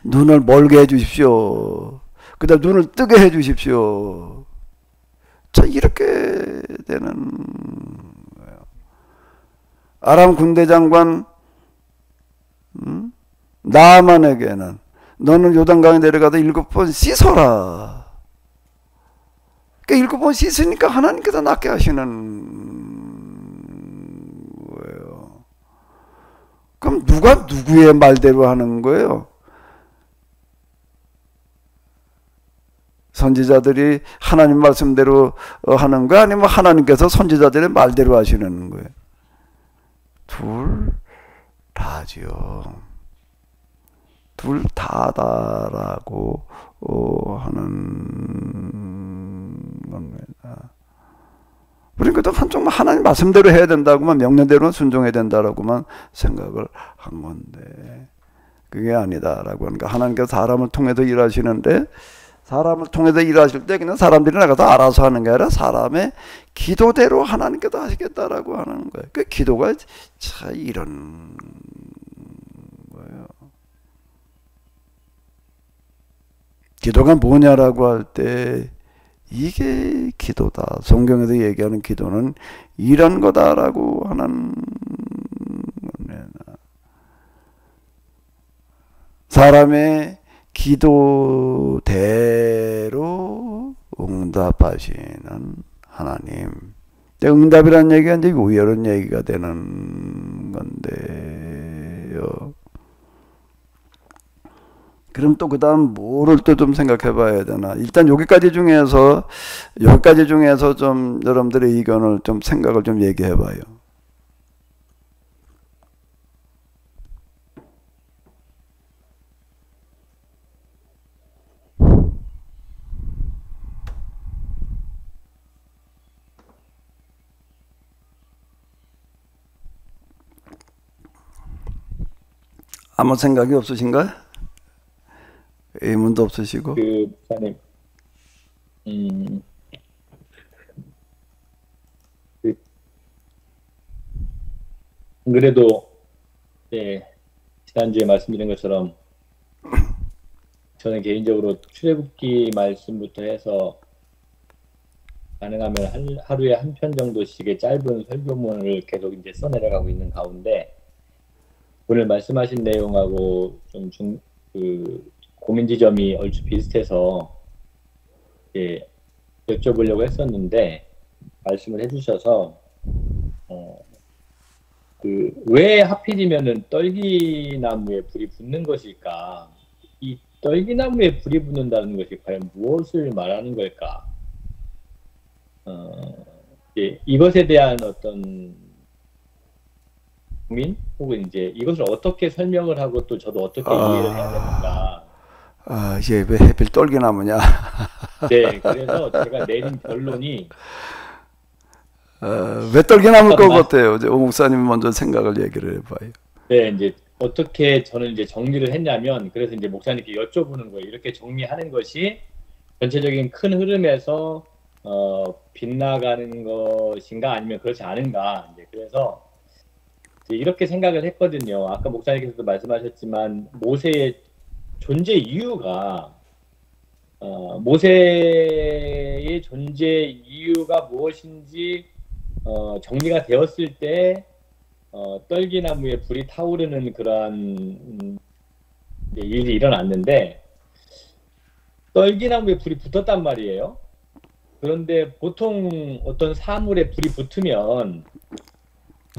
눈을 멀게 해 주십시오. 그다음 눈을 뜨게 해 주십시오. 자, 이렇게 되는 거예요. 아람 군대 장관 나아만에게는 너는 요단강에 내려가서 7번 씻어라. 그러니까 7번 씻으니까 하나님께서 낫게 하시는 거예요. 그럼 누가 누구의 말대로 하는 거예요? 선지자들이 하나님 말씀대로 하는 거 아니면 하나님께서 선지자들의 말대로 하시는 거예요? 둘 다지요. 둘 다다라고 하는 겁니다. 우리는 그래도 한쪽만 하나님 말씀대로 해야 된다고만, 명령대로 순종해야 된다라고만 생각을 한 건데, 그게 아니다라고 하는 거. 하나님께서 사람을 통해서 일하시는데 사람을 통해서 일하실 때 그냥 사람들이 나가서 알아서 하는 게 아니라 사람의 기도대로 하나님께서 하시겠다라고 하는 거예요. 그 기도가 참 이런 거예요. 기도가 뭐냐라고 할 때 이게 기도다. 성경에서 얘기하는 기도는 이런 거다라고 하는 거네. 사람의 기도대로 응답하시는 하나님. 응답이라는 얘기가 이제 이런 얘기가 되는 건데요. 그럼 또 그 다음 뭐를 또 좀 생각해 봐야 되나. 일단 여기까지 중에서 좀 여러분들의 의견을 좀 생각을 좀 얘기해 봐요. 아무 생각이 없으신가요? 의문도 없으시고? 목사님, 안 그래도, 지난주에 말씀드린 것처럼, 저는 개인적으로 출애굽기 말씀부터 해서, 가능하면 하루에 한 편 정도씩의 짧은 설교문을 계속 이제 써내려가고 있는 가운데, 오늘 말씀하신 내용하고 좀 고민 지점이 얼추 비슷해서 여쭤보려고 했었는데 말씀을 해주셔서 왜 하필이면은 떨기나무에 불이 붙는 것일까? 이 떨기나무에 불이 붙는다는 것이 과연 무엇을 말하는 걸까? 이것에 대한 어떤 고민 혹은 이제 이것을 어떻게 설명을 하고 또 저도 어떻게 이해를 해야 되는가? 이게 왜 하필 떨기나무냐? 네, 그래서 제가 내린 결론이 왜 떨기나무일 것 같아요? 오 목사님 먼저 생각을 얘기를 해봐요. 네, 이제 어떻게 저는 이제 정리를 했냐면 그래서 이제 목사님께 여쭤보는 거예요. 이렇게 정리하는 것이 전체적인 큰 흐름에서 빗나가는 것인가 아니면 그렇지 않은가? 이제 그래서 이렇게 생각을 했거든요. 아까 목사님께서도 말씀하셨지만 모세의 존재 이유가 모세의 존재 이유가 무엇인지 정리가 되었을 때 떨기나무에 불이 타오르는 그러한 일이 일어났는데 떨기나무에 불이 붙었단 말이에요. 그런데 보통 어떤 사물에 불이 붙으면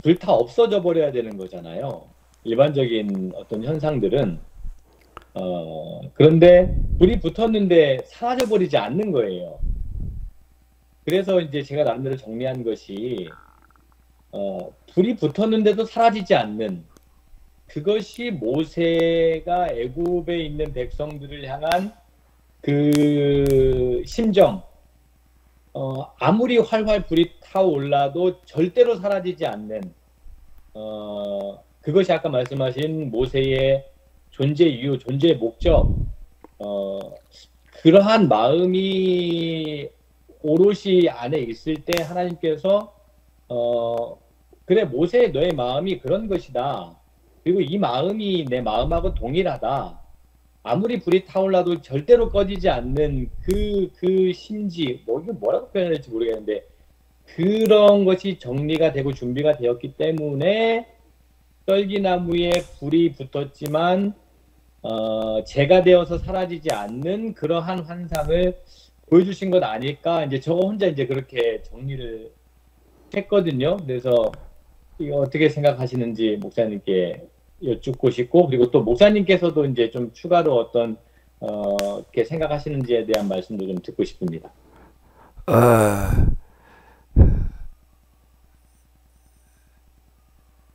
불타 없어져 버려야 되는 거잖아요. 일반적인 어떤 현상들은 그런데 불이 붙었는데 사라져 버리지 않는 거예요. 그래서 이제 제가 나름대로 정리한 것이 불이 붙었는데도 사라지지 않는 그것이 모세가 애굽에 있는 백성들을 향한 그 심정 아무리 활활 불이 타올라도 절대로 사라지지 않는 그것이 아까 말씀하신 모세의 존재 이유, 존재의 목적 그러한 마음이 오롯이 안에 있을 때 하나님께서 그래 모세 너의 마음이 그런 것이다. 그리고 이 마음이 내 마음하고 동일하다. 아무리 불이 타올라도 절대로 꺼지지 않는 그 심지, 이거 뭐라고 표현할지 모르겠는데, 그런 것이 정리가 되고 준비가 되었기 때문에, 떨기나무에 불이 붙었지만, 재가 되어서 사라지지 않는 그러한 환상을 보여주신 것 아닐까, 이제 저 혼자 이제 그렇게 정리를 했거든요. 그래서, 이거 어떻게 생각하시는지 목사님께 여쭙고 싶고 그리고 또 목사님께서도 이제 좀 추가로 어떤 이렇게 생각하시는지에 대한 말씀도 좀 듣고 싶습니다.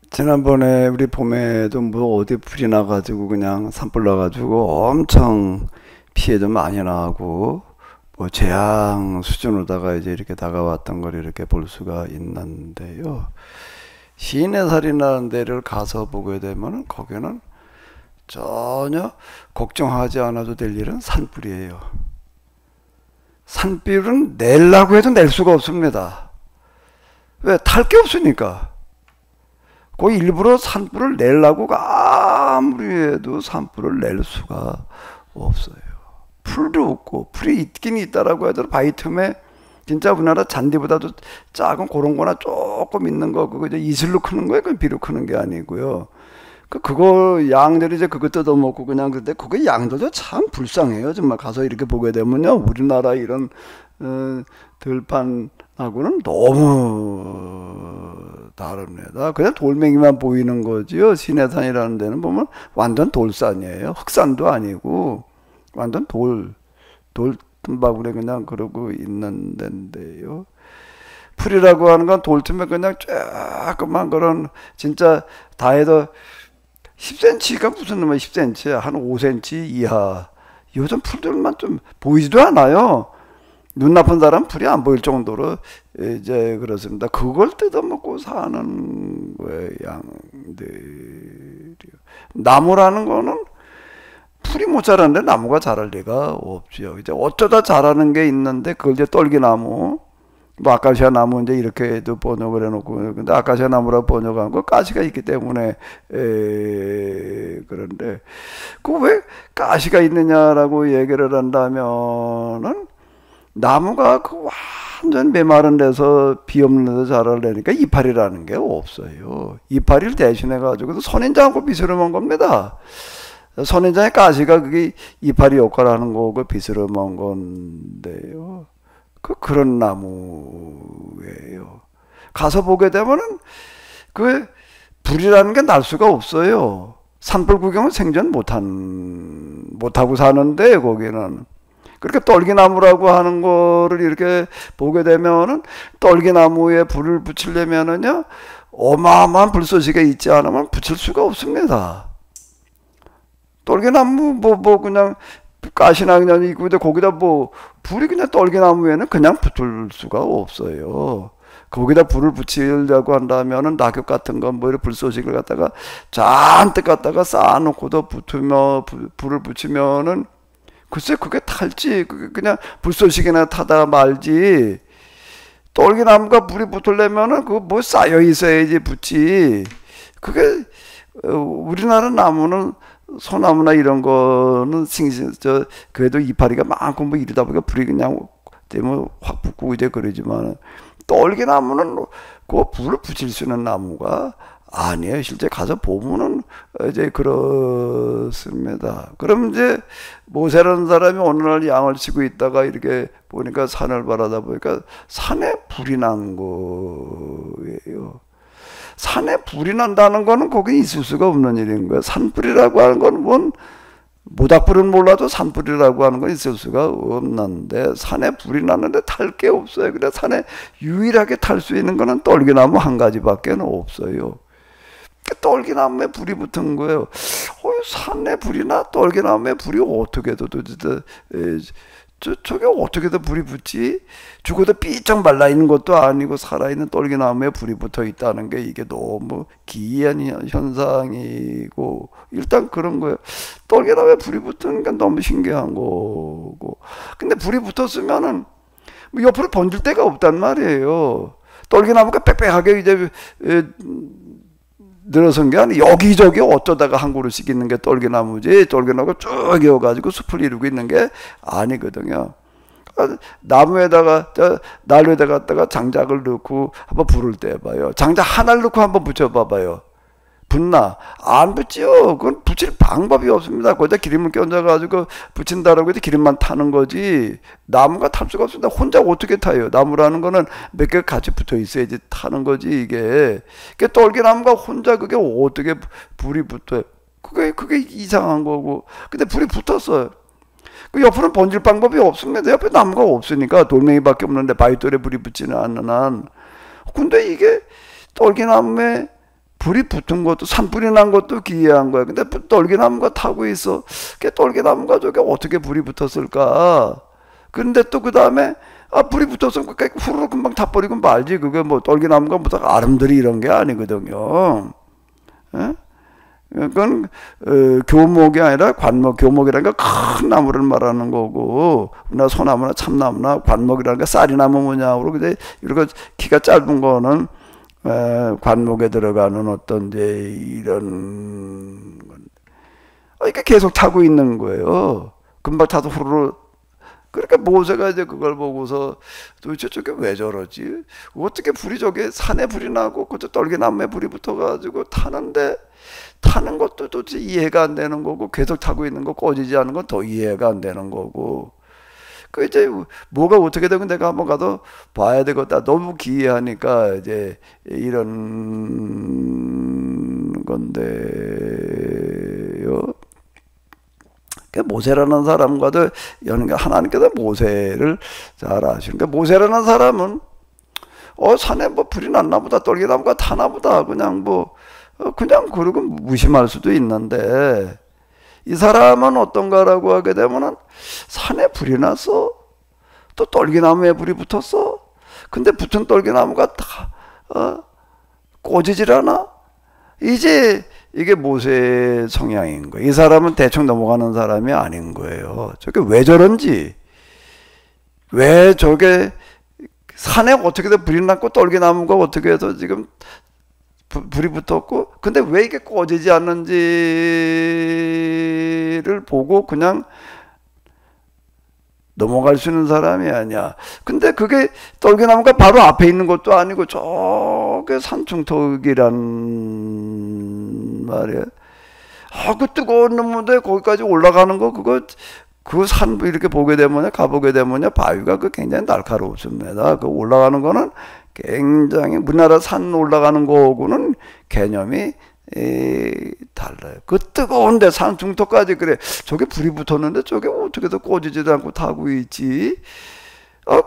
지난번에 우리 봄에도 뭐 어디 불이 나가지고 그냥 산불 나가지고 엄청 피해도 많이 나고 뭐 재앙 수준으로다가 이제 이렇게 다가왔던 걸 이렇게 볼 수가 있는데요. 시내살인이라는 데를 가서 보게 되면은 거기는 전혀 걱정하지 않아도 될 일은 산불이에요. 산불은 내려고 해도 낼 수가 없습니다. 왜? 탈 게 없으니까. 그 일부러 산불을 내려고 아무리 해도 산불을 낼 수가 없어요. 풀도 없고, 풀이 있긴 있다라고 하더라도 바위 틈에 진짜 우리나라 잔디보다도 작은 그런 거나 조금 있는 거, 그거 이제 이슬로 크는 거예요. 그건 비로 크는 게 아니고요. 그거 양들이 이제 그거 뜯어먹고 그냥 그런데 그거 양들도 참 불쌍해요. 정말 가서 이렇게 보게 되면요. 우리나라 이런 들판하고는 너무 다릅니다. 그냥 돌멩이만 보이는 거지요. 신해산이라는 데는 보면 완전 돌산이에요. 흑산도 아니고 완전 돌tum바구니 그냥 그러고 있는 데인데요. 풀이라고 하는 건 돌틈에 그냥 조그만 그런 진짜 다 해도 10cm가 무슨 놈의 10cm야. 한 5cm 이하. 요즘 풀들만 좀 보이지도 않아요. 눈 나쁜 사람 풀이 안 보일 정도로 이제 그렇습니다. 그걸 뜯어먹고 사는 거예요, 양들이. 나무라는 거는 풀이 못 자라는데 나무가 자랄 리가 없죠. 이제 어쩌다 자라는 게 있는데 그걸 이제 떨기나무, 뭐 아카시아 나무 이제 이렇게도 번역을 해놓고, 근데 아카시아 나무라고 번역한 거 가시가 있기 때문에 그런데 그 왜 가시가 있느냐라고 얘기를 한다면은 나무가 그 완전 메마른 데서 비 없는 데서 자라려니까 이파리라는 게 없어요. 이파리를 대신해 가지고 선인장하고 비스러 먹은 겁니다. 선인장의 가시가 그게 이파리 역할을 하는 거고 비스러 먹은 건데요. 그런 나무예요. 가서 보게 되면은 그 불이라는 게 날 수가 없어요. 산불 구경은 생전 못하고 사는데 거기는 그렇게 떨기나무라고 하는 거를 이렇게 보게 되면은 떨기나무에 불을 붙이려면은요 어마어마한 불쏘시개 있지 않으면 붙일 수가 없습니다. 떨기나무 뭐 그냥 가시나 그냥 있고 거기다 뭐 불이 그냥 떨기나무에는 그냥 붙을 수가 없어요. 거기다 불을 붙이려고 한다면은 낙엽 같은 거 뭐 이런 불쏘시개를 갖다가 잔뜩 갖다가 쌓아놓고도 불을 붙이면은 글쎄 그게 탈지 그냥 불쏘시개나 타다 말지. 떨기나무가 불이 붙으려면은 그거 뭐 쌓여 있어야지 붙지. 그게 우리나라 나무는 소나무나 이런 거는 그래도 이파리가 많고 뭐 이러다 보니까 불이 그냥 되면 확 붙고 이제 그러지만 떨기나무는 그 불을 붙일 수 있는 나무가 아니에요. 실제 가서 보면은 이제 그렇습니다. 그럼 이제 모세라는 사람이 어느 날 양을 치고 있다가 이렇게 보니까 산을 바라다 보니까 산에 불이 난 거예요. 산에 불이 난다는 거는 거기 있을 수가 없는 일인 거예요. 산불이라고 하는 건 뭔 모닥불은 몰라도 산불이라고 하는 건 있을 수가 없는데 산에 불이 났는데 탈 게 없어요. 그래 산에 유일하게 탈 수 있는 거는 떨기나무 한 가지밖에 없어요. 떨기나무에 불이 붙은 거예요. 산에 불이나 떨기나무에 불이 어떻게 저게 어떻게 불이 붙지? 죽어도 삐쩍 말라있는 것도 아니고 살아있는 떨기나무에 불이 붙어 있다는 게 이게 너무 기이한 현상이고 일단 그런 거예요. 떨기나무에 불이 붙은 게 너무 신기한 거고 근데 불이 붙었으면은 뭐 옆으로 번질 데가 없단 말이에요. 떨기나무가 빽빽하게 이제 늘어선 게 아니라 여기저기 어쩌다가 한 그루씩 있는 게 떨기나무지 떨기나무가 쭉 이어가지고 숲을 이루고 있는 게 아니거든요. 나무에다가 난로에다가 갖다가 장작을 넣고 한번 불을 떼봐요. 장작 하나를 넣고 한번 붙여봐봐요. 붙나? 안 붙지요. 그건 붙일 방법이 없습니다. 거기다 기름을 껴가지고 붙인다라고 해도 기름만 타는 거지 나무가 탈 수가 없습니다. 혼자 어떻게 타요? 나무라는 거는 몇 개 같이 붙어 있어야지 타는 거지 이게. 떨기나무가 혼자 그게 어떻게 불이 붙어요? 그게 이상한 거고. 근데 불이 붙었어요. 그 옆으로 번질 방법이 없습니다. 옆에 나무가 없으니까 돌멩이밖에 없는데 바위돌에 불이 붙지는 않는 한. 근데 이게 떨기나무에 불이 붙은 것도 산불이 난 것도 기이한 거야. 근데 떨기나무가 타고 있어. 떨기나무가 저게 어떻게 불이 붙었을까? 근데 또 그 다음에 불이 붙었으면 후루룩 금방 타버리고 말지. 그게 뭐 떨기나무가 무슨 아름드리 이런 게 아니거든요. 에? 그건 교목이 아니라 관목, 교목이라는 게 큰 나무를 말하는 거고, 우리나라 소나무나 참나무나 관목이라는 게 쌀이나무 모양으로 근데 이렇게 키가 짧은 거는 관목에 들어가는 어떤 이제 이런 이렇게 계속 타고 있는 거예요. 금방 타서 후루루. 그러니까 모세가 이제 그걸 보고서 도대체 저게 왜 저러지? 어떻게 불이 저게 산에 불이 나고 그저 떨기나무에 불이 붙어가지고 타는데 타는 것도 도대체 이해가 안 되는 거고 계속 타고 있는 거 꺼지지 않은 건 더 이해가 안 되는 거고 그 이제 뭐가 어떻게 되고 내가 한번 가서 봐야 되겠다. 너무 기이하니까 이제 이런 건데요. 모세라는 사람과도 연관, 하나님께서 모세를 잘 아시니까 모세라는 사람은 산에 뭐 불이 났나 보다 떨기나무가 타나 보다 그냥 그냥 그러고 무심할 수도 있는데 이 사람은 어떤가라고 하게 되면은 산에 불이 났어 또 떨기나무에 불이 붙었어 근데 붙은 떨기나무가 다 꺼지질 않아 이제 이게 모세의 성향인 거예요. 이 사람은 대충 넘어가는 사람이 아닌 거예요. 저게 왜 저런지, 왜 저게 산에 어떻게 해서 불이 났고 떨기나무가 어떻게 해서 지금 불이 붙었고, 근데 왜 이게 꺼지지 않는지를 보고 그냥 넘어갈 수 있는 사람이 아니야. 근데 그게 떨기나무가 바로 앞에 있는 것도 아니고 저게 산중턱이란 말이야. 그 뜨거운 놈인데 거기까지 올라가는 거 그 산 이렇게 보게 되면 가보게 되면 바위가 굉장히 날카롭습니다. 그 올라가는 거는 굉장히 우리나라 산 올라가는 거하고는 개념이 달라요. 그 뜨거운데 산 중턱까지 그래. 저게 불이 붙었는데 저게 어떻게 더 꺼지지도 않고 타고 있지.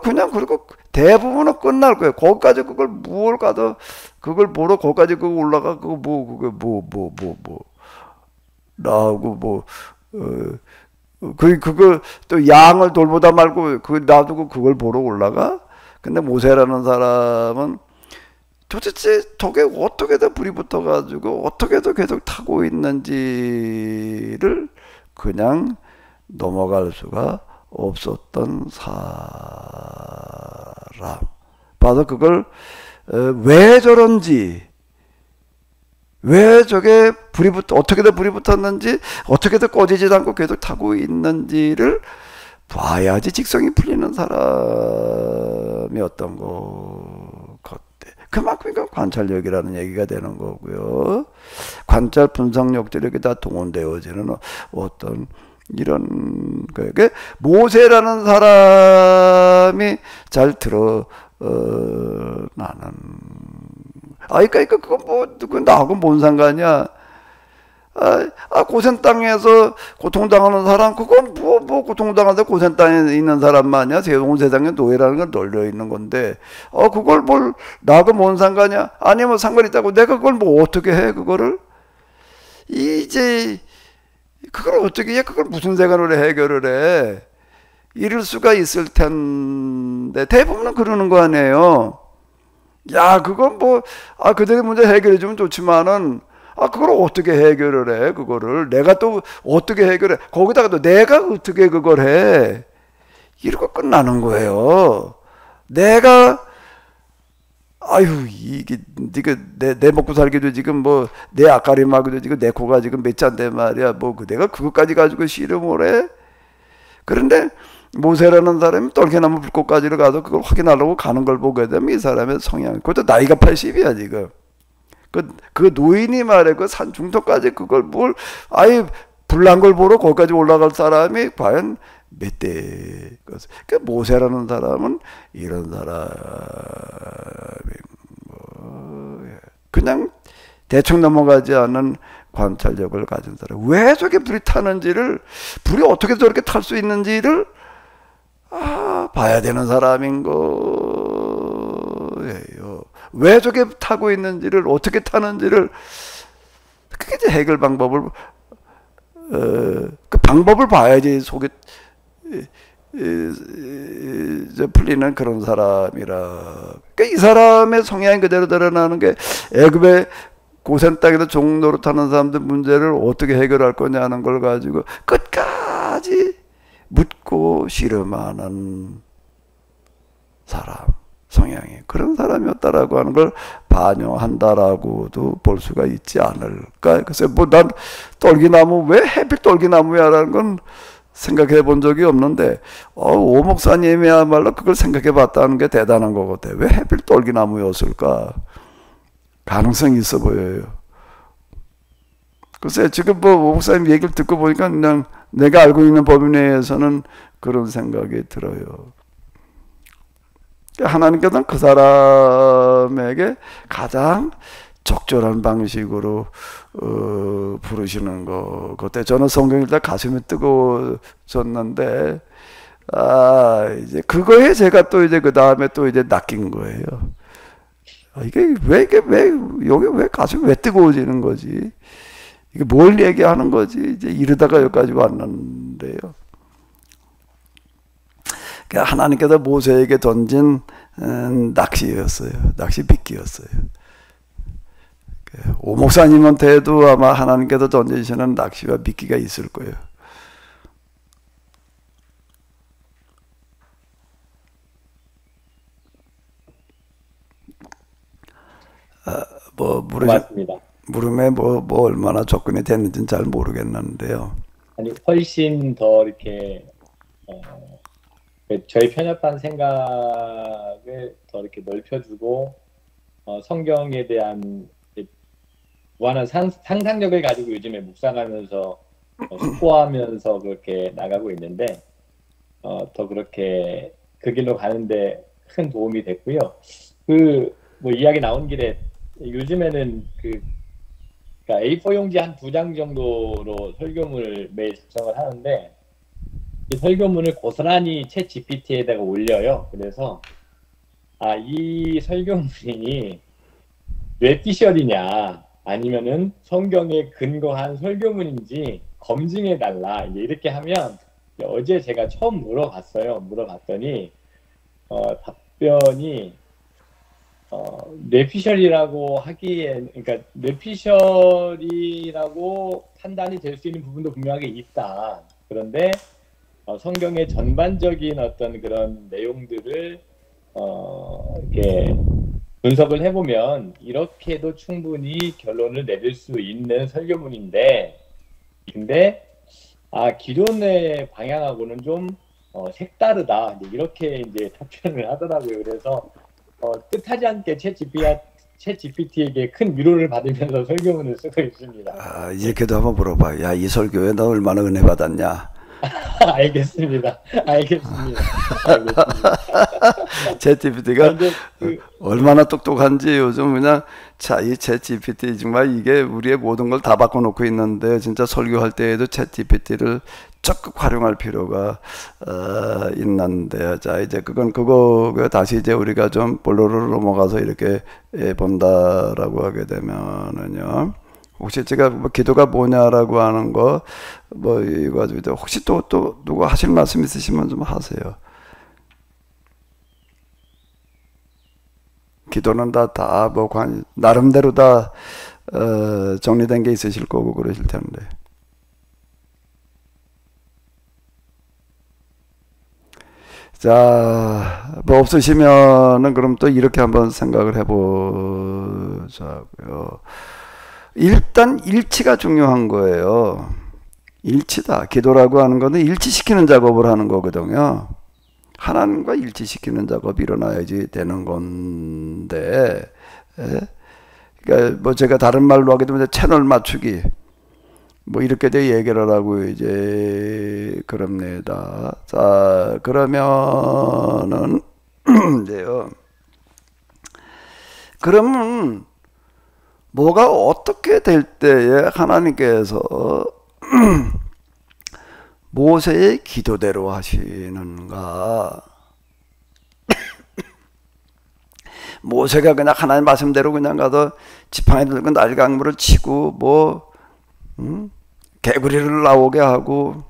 그냥 그리고 대부분은 끝날 거예요. 거기까지 그걸 무얼 가도 그걸 보러 거기까지 그거 올라가 그거 나하고 그걸 또 양을 돌보다 말고 그 놔두고 그걸 보러 올라가. 근데 모세라는 사람은 도대체 저게 어떻게 다 불이 붙어가지고 어떻게 더 계속 타고 있는지를 그냥 넘어갈 수가 없었던 사람. 봐서 그걸 왜 저런지, 왜 저게 어떻게 더 불이 붙었는지, 어떻게 더 꺼지지 않고 계속 타고 있는지를 봐야지 직성이 풀리는 사람이었던 것 같아. 그만큼 관찰력이라는 얘기가 되는 거고요. 관찰 분석력들이 이렇게 다 동원되어지는 어떤 이런 거예요. 모세라는 사람이 잘 나는. 그러니까 그건 나하고 뭔 상관이야. 고센 땅에서 고통당하는 사람, 그건 고통당하는데 고센 땅에 있는 사람만이야. 온 세상에 노예라는 건 널려 있는 건데, 그걸 나하고 뭔 상관이야? 아니면 상관 있다고 내가 그걸 어떻게 해, 그거를? 이제, 그걸 어떻게 해? 그걸 무슨 세관으로 해결을 해? 이럴 수가 있을 텐데, 대부분은 그러는 거 아니에요. 야, 그건 그들의 문제 해결해주면 좋지만은, 그걸 어떻게 해결을 해, 그거를. 내가 또 어떻게 해결해. 거기다가 또 내가 어떻게 그걸 해. 이러고 끝나는 거예요. 내가, 이게, 내 먹고 살기도 지금 내 앞가림하기도 지금 내 코가 지금 몇 잔데 말이야. 내가 그것까지 가지고 씨름을 해? 그런데, 모세라는 사람이 떨기나무 불꽃까지를 가서 그걸 확인하려고 가는 걸 보게 되면 이 사람의 성향. 그것도 나이가 80이야, 지금. 그 노인이 말해, 그 산 중턱까지 그걸 불난 걸 보러 거기까지 올라갈 사람이 과연 몇 대. 그 모세라는 사람은 이런 사람이 그냥 대충 넘어가지 않은 관찰력을 가진 사람. 왜 저게 불이 타는지를, 불이 어떻게 저렇게 탈 수 있는지를 봐야 되는 사람인 거예요. 왜 저게 타고 있는지를, 어떻게 타는지를, 그게 이제 해결 방법을, 그 방법을 봐야지 속에, 풀리는 그런 사람이라. 그러니까 이 사람의 성향이 그대로 드러나는 게 애굽의 고센 땅에서 종 노릇하는 사람들 문제를 어떻게 해결할 거냐는 걸 가지고 끝까지 묻고 씨름하는 사람 성향이 그런 사람이었다라고 하는 걸 반영한다라고도 볼 수가 있지 않을까. 그래서 뭐 난 떨기나무 왜 하필 떨기나무야라는 건 생각해 본 적이 없는데 오 목사님이야말로 그걸 생각해 봤다는 게 대단한 것 같아. 왜 하필 떨기나무였을까? 가능성이 있어 보여요. 글쎄 지금 뭐 오 목사님 얘기를 듣고 보니까 그냥 내가 알고 있는 범위 내에서는 그런 생각이 들어요. 하나님께서는 그 사람에게 가장 적절한 방식으로 부르시는 거. 그때 저는 성경 읽다 가슴이 뜨거워졌는데 이제 그거에 제가 또 이제 그 다음에 또 이제 낚인 거예요. 이게 왜 여기 왜 가슴이 왜 뜨거워지는 거지? 이게 뭘 얘기하는 거지? 이제 이러다가 여기까지 왔는데요. 하나님께서 모세에게 던진 낚시였어요. 낚시 미끼였어요. 오 목사님한테도 아마 하나님께서 던지시는 낚시와 미끼가 있을 거예요. 뭐 물음에 뭐 얼마나 접근이 됐는지는 잘 모르겠는데요. 아니 훨씬 더 이렇게 저희 편협한 생각을 더 이렇게 넓혀주고 성경에 대한 무한한 상상력을 가지고 요즘에 묵상하면서 숙고하면서 그렇게 나가고 있는데 더 그렇게 그 길로 가는데 큰 도움이 됐고요. 그 뭐 이야기 나온 길에 요즘에는 그러니까 A4 용지 한 2장 정도로 설교문을 매일 작성을 하는데 이 설교문을 고스란히 챗 GPT에다가 올려요. 그래서 이 설교문이 뇌피셜이냐 아니면은 성경에 근거한 설교문인지 검증해달라 이렇게 하면 어제 제가 처음 물어봤더니 답변이 뇌피셜이라고 하기엔 그러니까 뇌피셜이라고 판단이 될 수 있는 부분도 분명하게 있다. 그런데 성경의 전반적인 어떤 그런 내용들을 이렇게 분석을 해보면 이렇게도 충분히 결론을 내릴 수 있는 설교문인데 근데 기존의 방향하고는 좀 색다르다 이렇게 이제 답변을 하더라고요. 그래서 뜻하지 않게 챗 GPT에게 큰 위로를 받으면서 설교문을 쓰고 있습니다. 이렇게도 한번 물어봐. 야, 이 설교에 너 얼마나 은혜 받았냐? 알겠습니다. 챗GPT가 얼마나 똑똑한지 요즘 그냥 이 챗GPT 정말 이게 우리의 모든 걸 다 바꿔놓고 있는데 진짜 설교할 때에도 챗GPT를 적극 활용할 필요가 있는데 자 이제 그거 다시 이제 우리가 좀 본론으로 넘어가서 이렇게 본다라고 하게 되면은요. 혹시 제가 뭐 기도가 뭐냐라고 하는 거 뭐 이거 가지고 혹시 또 누구 하실 말씀 있으시면 좀 하세요. 기도는 다 뭐 나름대로 다 정리된 게 있으실 거고 그러실 텐데. 자, 뭐 없으시면은 그럼 또 이렇게 한번 생각을 해보자고요. 일단 일치가 중요한 거예요. 일치다. 기도라고 하는 거는 일치시키는 작업을 하는 거거든요. 하나님과 일치시키는 작업이 일어나야지 되는 건데, 그러니까 뭐 제가 다른 말로 하게 되면 채널 맞추기, 뭐 이렇게 돼 얘기를 하고 이제 그럽니다. 자, 그러면은 이제요. 그러면 뭐가 어떻게 될 때에 하나님께서 모세의 기도대로 하시는가? 모세가 그냥 하나님 말씀대로 그냥 가서 지팡이 들고 날강물을 치고 뭐 개구리를 나오게 하고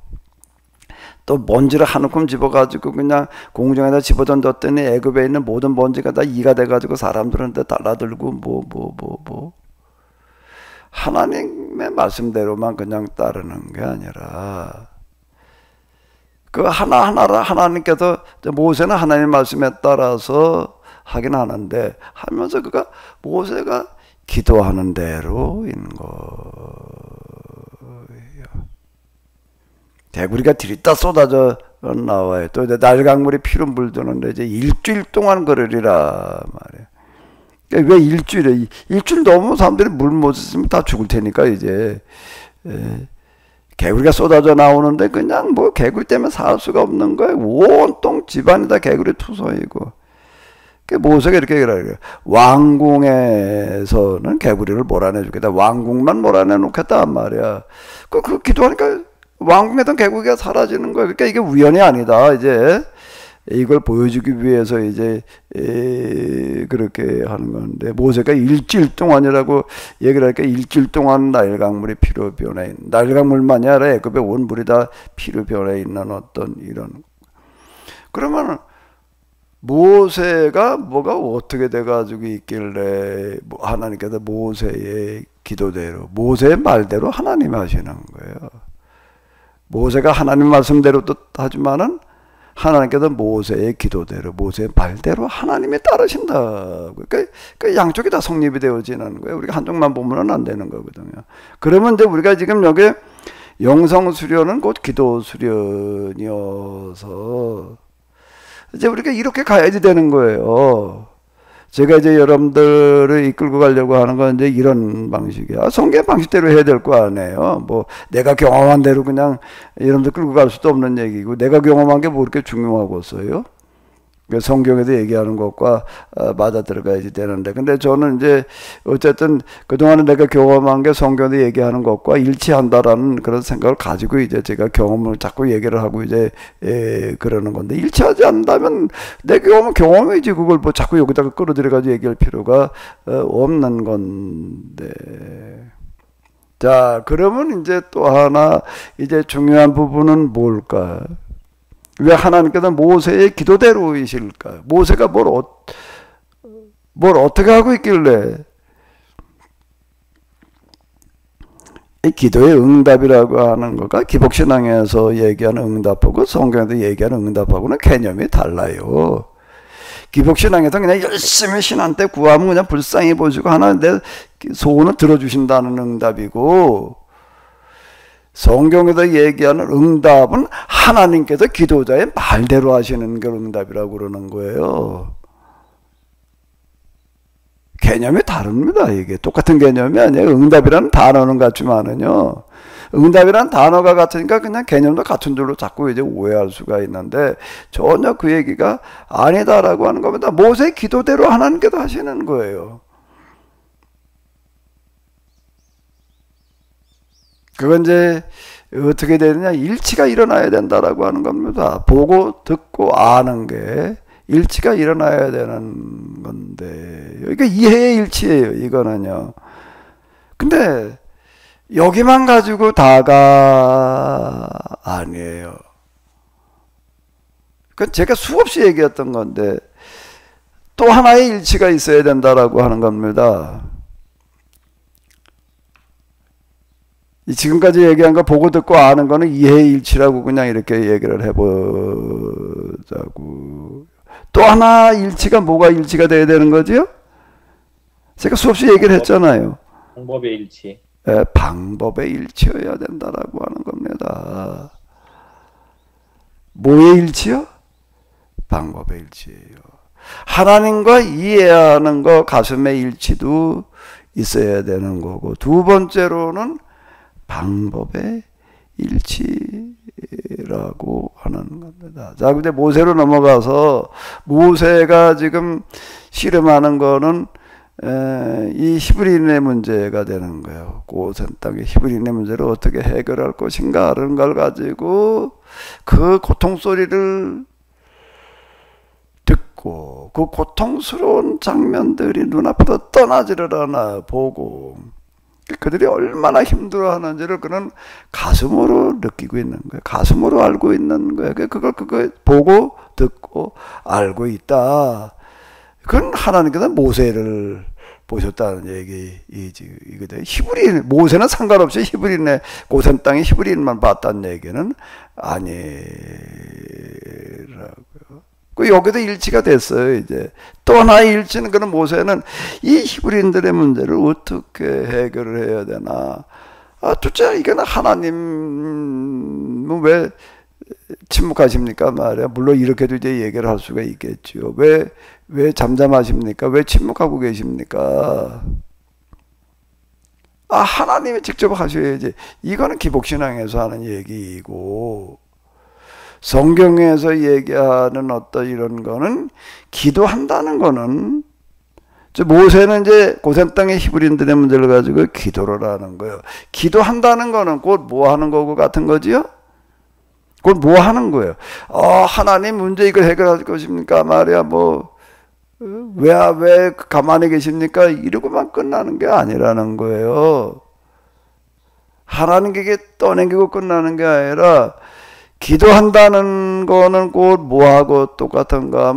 또 먼지를 한 움큼 집어가지고 그냥 공중에다 집어던졌더니 애굽에 있는 모든 먼지가 다 이가 돼가지고 사람들한테 달라들고 뭐 하나님의 말씀대로만 그냥 따르는 게 아니라 그 하나하나를 하나님께서 모세는 하나님 말씀에 따라서 하긴 하는데 하면서 그가 모세가 기도하는 대로인 거예요. 개구리가 들이다 쏟아져 나와요. 또 이제 날강물이 피로 물드는데 이제 일주일 동안 걸으리라 말이에요. 왜 일주일에 일주일 넘으면 사람들이 물 못 있으면 다 죽을 테니까 이제 개구리가 쏟아져 나오는데 그냥 뭐 개구리 때문에 살 수가 없는 거예요. 온통 집안이 다 개구리 투성이고. 모세가 이렇게 얘기해요. 왕궁에서는 개구리를 몰아내 주겠다. 왕궁만 몰아내 놓겠다 말이야. 그 기도하니까 왕궁에던 개구리가 사라지는 거예요. 그러니까 이게 우연이 아니다. 이제 이걸 보여주기 위해서 이제 그렇게 하는 건데 모세가 일주일 동안이라고 얘기를 하니까 일주일 동안 나일강물이 피로 변해 있는 나일강물만이 아니라 애굽의 온 물이 다 피로 변해 있는 어떤 이런 그러면 모세가 뭐가 어떻게 돼가지고 있길래 하나님께서 모세의 기도대로 모세의 말대로 하나님이 하시는 거예요. 모세가 하나님 말씀대로도 하지만은 하나님께서 모세의 기도대로 모세의 말대로 하나님이 따르신다. 그러니까 양쪽이 다 성립이 되어지는 거예요. 우리가 한쪽만 보면은 안 되는 거거든요. 그러면 이제 우리가 지금 여기 영성 수련은 곧 기도 수련이어서 이제 우리가 이렇게 가야지 되는 거예요. 제가 이제 여러분들을 이끌고 가려고 하는 건 이제 이런 방식이야. 성경 방식대로 해야 될 거 아니에요. 뭐 내가 경험한 대로 그냥 여러분들 끌고 갈 수도 없는 얘기고 내가 경험한 게 뭐 그렇게 중요하겠어요? 성경에도 얘기하는 것과 맞아 들어가야지 되는데 근데 저는 이제 어쨌든 그동안에 내가 경험한 게 성경에 얘기하는 것과 일치한다라는 그런 생각을 가지고 이제 제가 경험을 자꾸 얘기를 하고 이제 그러는 건데 일치하지 않는다면 내 경험이지 그걸 뭐 자꾸 여기다가 끌어들여가지고 얘기할 필요가 없는 건데 자 그러면 이제 또 하나 이제 중요한 부분은 뭘까? 왜 하나님께서 모세의 기도대로이실까? 모세가 뭘 어떻게 하고 있길래 이 기도의 응답이라고 하는 거가 기복신앙에서 얘기하는 응답하고 성경에서 얘기하는 응답하고는 개념이 달라요. 기복신앙에서 그냥 열심히 신한 때 구하면 그냥 불쌍히 보시고 하나님 내 소원을 들어주신다는 응답이고 성경에서 얘기하는 응답은 하나님께서 기도자의 말대로 하시는 그 응답이라고 그러는 거예요. 개념이 다릅니다. 이게 똑같은 개념이 아니에요. 응답이라는 단어는 같지만은요. 응답이라는 단어가 같으니까 그냥 개념도 같은 줄로 자꾸 이제 오해할 수가 있는데 전혀 그 얘기가 아니다라고 하는 겁니다. 모세의 기도대로 하나님께서 하시는 거예요. 그건 이제 어떻게 되느냐 일치가 일어나야 된다라고 하는 겁니다. 보고 듣고 아는 게 일치가 일어나야 되는 건데 그러니까 이해의 일치예요. 이거는요. 근데 여기만 가지고 다가 아니에요. 그건 제가 수없이 얘기했던 건데 또 하나의 일치가 있어야 된다라고 하는 겁니다. 지금까지 얘기한 거 보고 듣고 아는 거는 이해의 일치라고 그냥 이렇게 얘기를 해보자고. 또 하나 일치가 뭐가 일치가 돼야 되는 거죠? 제가 수없이 얘기를 했잖아요. 방법의 일치. 네, 방법의 일치여야 된다라고 하는 겁니다. 뭐의 일치요? 방법의 일치예요. 하나님과 이해하는 거 가슴의 일치도 있어야 되는 거고 두 번째로는 방법의 일치라고 하는 겁니다. 자, 근데 모세로 넘어가서 모세가 지금 씨름하는 거는 이 히브리인의 문제가 되는 거예요. 고센 땅의 히브리인의 문제를 어떻게 해결할 것인가 하는 걸 가지고 그 고통 소리를 듣고 그 고통스러운 장면들이 눈앞에서 떠나지를 않아 보고 그들이 얼마나 힘들어하는지를 그는 가슴으로 느끼고 있는 거예요. 가슴으로 알고 있는 거예요. 그걸 보고 듣고 알고 있다. 그건 하나님께서 모세를 보셨다는 얘기이거든. 히브리인, 모세는 상관없이 히브리인의 고센 땅의 히브리인만 봤다는 얘기는 아니라고요. 그 여기도 일치가 됐어요. 이제 또 하나의 일치는, 그런 모세는 이 히브리인들의 문제를 어떻게 해결을 해야 되나. 둘째, 이거는 하나님은 왜 침묵하십니까 말이야. 물론 이렇게도 이제 얘기를 할 수가 있겠죠. 왜 잠잠하십니까? 왜 침묵하고 계십니까? 하나님이 직접 하셔야지. 이거는 기복신앙에서 하는 얘기이고, 성경에서 얘기하는 어떤 이런 거는, 기도한다는 거는, 모세는 이제 고센 땅의 히브리인들의 문제를 가지고 기도를 하는 거예요. 기도한다는 거는 곧 뭐 하는 거고 같은 거지요? 곧 뭐 하는 거예요? 하나님 문제 이걸 해결할 것입니까 말이야. 왜 가만히 계십니까? 이러고만 끝나는 게 아니라는 거예요. 하나님께 떠넘기고 끝나는 게 아니라, 기도한다는 거는 곧 뭐하고 똑같은가?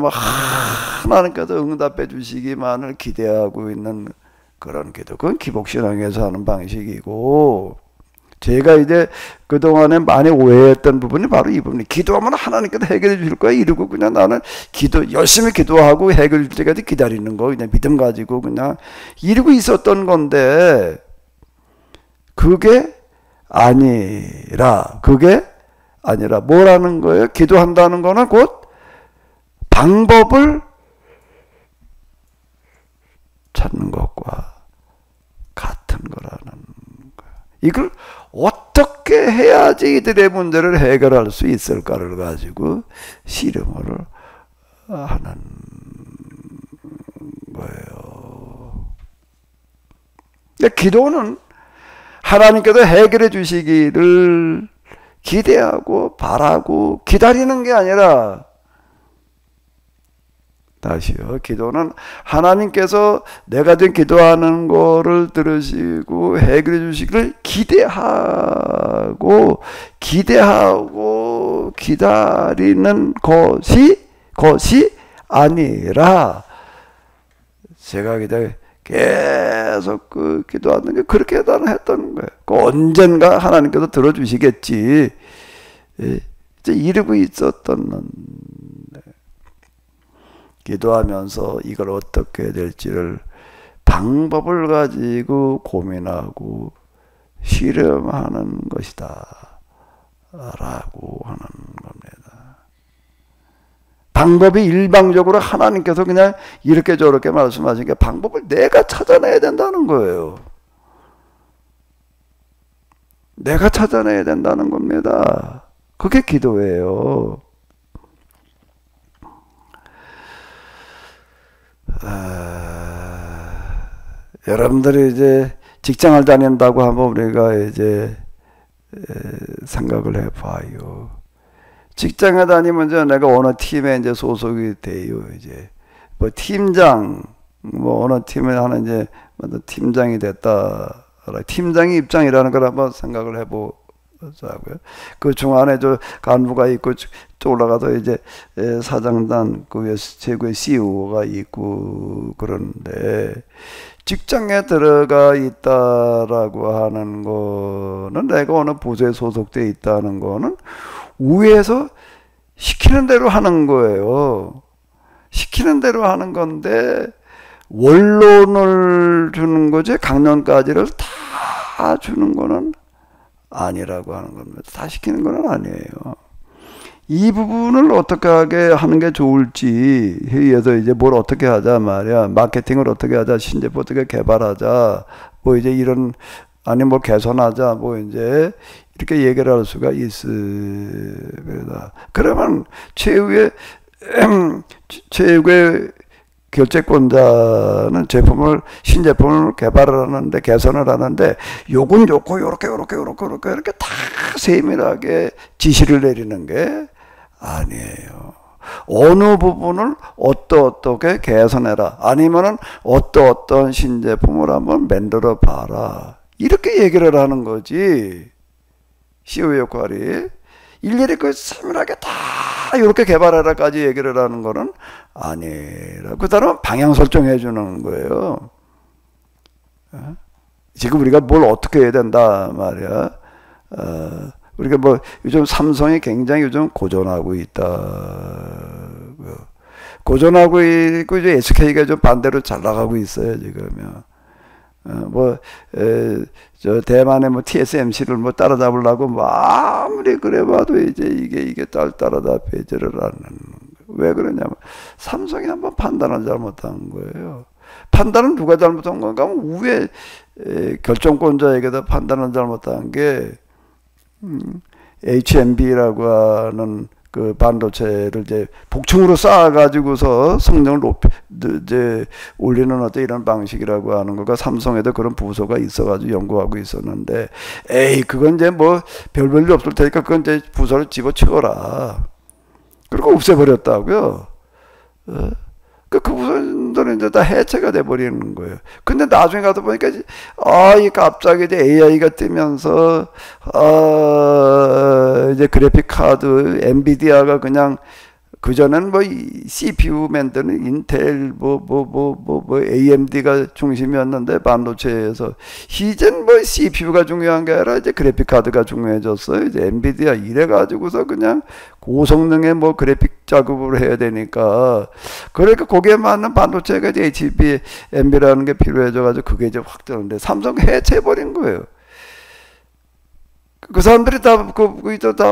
하나님께서 응답해 주시기만을 기대하고 있는 그런 기도. 그건 기복신앙에서 하는 방식이고, 제가 이제 그동안에 많이 오해했던 부분이 바로 이 부분이, 기도하면 하나님께서 해결해 줄 거야 이러고 그냥 나는 열심히 기도하고 해결해 줄 때까지 기다리는 거, 그냥 믿음 가지고 그냥 이러고 있었던 건데, 그게 아니라 뭐라는 거예요? 기도한다는 거는 곧 방법을 찾는 것과 같은 거라는 거예요. 이걸 어떻게 해야지 이들의 문제를 해결할 수 있을까를 가지고 씨름을 하는 거예요. 근데 기도는 하나님께서 해결해 주시기를 기대하고 바라고 기다리는 게 아니라, 다시요, 기도는 하나님께서 내가 지금 기도하는 거를 들으시고 해결해 주시기를 기대하고 기다리는 것이 아니라, 제가 계속 기도하는 게 그렇게 했던 거예요. 언젠가 하나님께서 들어주시겠지. 이제 이러고 있었던, 기도하면서 이걸 어떻게 해야 될지를 방법을 가지고 고민하고 실험하는 것이다 라고 하는 겁니다. 방법이 일방적으로 하나님께서 그냥 이렇게 저렇게 말씀하시니까 방법을 내가 찾아내야 된다는 거예요. 내가 찾아내야 된다는 겁니다. 그게 기도예요. 여러분들이 이제 직장을 다닌다고 하면 우리가 이제 생각을 해봐요. 직장에 다니면 이제 내가 어느 팀에 이제 소속이 돼요. 이제 팀장, 어느 팀에 하는 이제 팀장이 됐다. 팀장의 입장이라는 걸 한번 생각을 해보자고요. 그 중안에 저 간부가 있고 또 올라가서 이제 사장단 그 위에 최고의 CEO가 있고 그런데, 직장에 들어가 있다라고 하는 거는, 내가 어느 부서에 소속돼 있다는 거는 위에서 시키는 대로 하는 거예요. 시키는 대로 하는 건데, 원론을 주는 거지 강론까지를 다 주는 거는 아니라고 하는 겁니다. 다 시키는 건 아니에요. 이 부분을 어떻게 하는 게 좋을지 회의에서 이제 뭘 어떻게 하자 말이야. 마케팅을 어떻게 하자, 신제품 어떻게 개발하자, 이제 이런, 아니 개선하자, 이제 이렇게 얘기를 할 수가 있습니다. 그러면 최후의 결제권자는 신제품을 개발을 하는데, 개선을 하는데, 요건 요거, 요렇게 다 세밀하게 지시를 내리는 게 아니에요. 어느 부분을 어떻게 개선해라, 아니면은 어떤 신제품을 한번 만들어 봐라, 이렇게 얘기를 하는 거지. CEO 역할이 일일이 세밀하게 다 이렇게 개발하라까지 얘기를 하는 거는 아니라, 그 다음은 방향 설정해 주는 거예요. 지금 우리가 뭘 어떻게 해야 된다 말이야. 우리가 뭐 요즘 삼성이 굉장히 요즘 고전하고 있다. 고전하고 있고 이제 SK가 좀 반대로 잘 나가고 있어요 지금요. 저 대만의 뭐 TSMC를 뭐 따라잡으려고 뭐 아무리 그래봐도 이제 이게 따라다 배제를 안 하는 거예요. 왜 그러냐면 삼성이 한번 판단을 잘못한 거예요. 판단은 누가 잘못한 건가? 우회 결정권자에게다 판단을 잘못한 게 HMB라고 하는 그 반도체를 이제 복층으로 쌓아가지고서 성능을 이제 올리는 어떤 이런 방식이라고 하는 거가 삼성에도 그런 부서가 있어가지고 연구하고 있었는데, 그건 이제 뭐 별볼일 없을 테니까 그건 이제 부서를 집어치워라. 그리고 없애버렸다고요. 그 부분들은 이제 다 해체가 돼버리는 거예요. 근데 나중에 가다 보니까, 이 갑자기 이제 AI가 뜨면서, 이제 그래픽 카드, 엔비디아가 그냥, 그전에는 뭐, CPU 만드는 인텔, AMD가 중심이었는데, 반도체에서. 이젠 뭐, CPU가 중요한 게 아니라, 이제 그래픽 카드가 중요해졌어요. 이제 엔비디아 이래가지고서 그냥 고성능의 뭐, 그래픽 작업을 해야 되니까. 그러니까 거기에 맞는 반도체가 이제 HBM이라는 게 필요해져가지고, 그게 이제 확 되는데, 삼성 해체해버린 거예요. 그 사람들이 다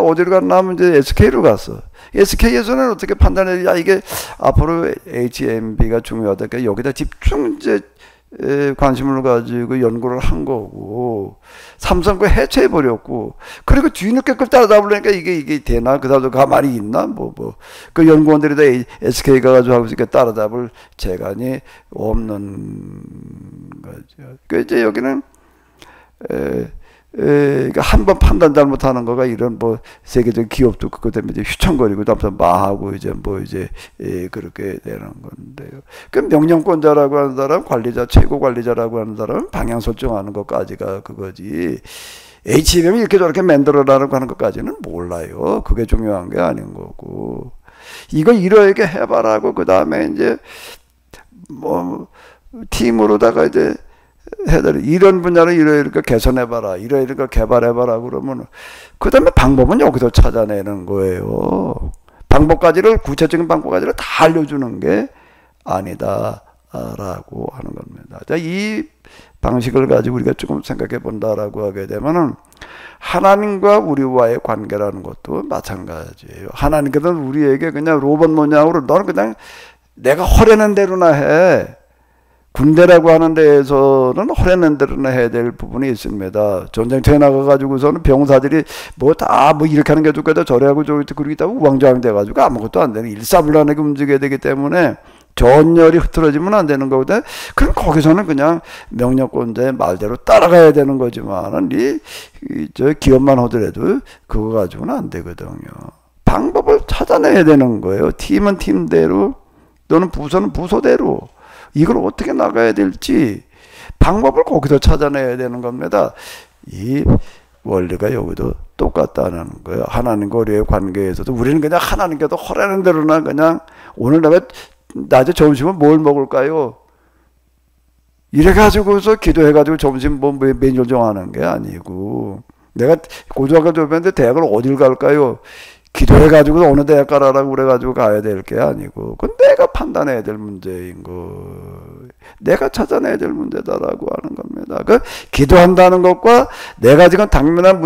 어디로 갔냐면 이제 SK로 갔어. SK에서는 어떻게 판단해? 이게 앞으로 HMB가 중요하다. 그러니까 여기다 집중 이제 관심을 가지고 연구를 한 거고, 삼성 거 해체해 버렸고, 그리고 뒤늦게 그걸 따라잡으려니까 이게 되나? 그 사람도 가만히 있나? 그 연구원들이 다 SK가 가지고 하고 있으니까 따라잡을 재간이 없는 거죠. 그 이제 여기는 그러니까 한번 판단 잘못하는 거가 이런 뭐 세계적 기업도 그것 때문에 이제 휘청거리고 남서 마하고 이제 그렇게 되는 건데요. 그 명령권자라고 하는 사람, 관리자, 최고 관리자라고 하는 사람은 방향 설정하는 것까지가 그거지. HMM이 이렇게 저렇게 만들어라고 하는 것까지는 몰라요. 그게 중요한 게 아닌 거고. 이거 이러하게 해봐라고 그 다음에 이제 뭐 팀으로다가 이제 해달라. 이런 분야를 이러니까 개선해봐라. 이러니까 개발해봐라. 그러면, 그 다음에 방법은 여기서 찾아내는 거예요. 방법까지를, 구체적인 방법까지를 다 알려주는 게 아니다. 라고 하는 겁니다. 자, 이 방식을 가지고 우리가 조금 생각해 본다라고 하게 되면은, 하나님과 우리와의 관계라는 것도 마찬가지예요. 하나님께서는 우리에게 그냥 로봇 모양으로 너는 그냥 내가 허려는 대로나 해. 군대라고 하는 데에서는 허려는 대로나 해야 될 부분이 있습니다. 전쟁터에 나가가지고서는 병사들이 뭐 이렇게 하는 게 좋겠다, 저래 하고 저기 그러고 있다고 우왕좌왕 돼가지고 아무것도 안 되는 일사불란하게 움직여야 되기 때문에 전열이 흐트러지면 안 되는 거거든. 그럼 거기서는 그냥 명령권자의 말대로 따라가야 되는 거지만은 저 기업만 하더라도 그거 가지고는 안 되거든요. 방법을 찾아내야 되는 거예요. 팀은 팀대로 또는 부서는 부서대로 이걸 어떻게 나가야 될지 방법을 거기서 찾아내야 되는 겁니다. 이 원리가 여기도 똑같다는 거예요. 하나님과 우리의 관계에서도 우리는 그냥 하나님께도 허라는 대로나 그냥 오늘 내가 낮에 점심은 뭘 먹을까요? 이래가지고서 기도해가지고 점심 메뉴를 정하는 게 아니고, 내가 고등학교 졸업했는데 대학을 어딜 갈까요? 기도해가지고 어느 대학 가라라고 그래가지고 가야 될 게 아니고, 그건 내가 판단해야 될 문제인 거, 내가 찾아내야 될 문제다라고 하는 겁니다. 그 기도한다는 것과 내가 지금 당면한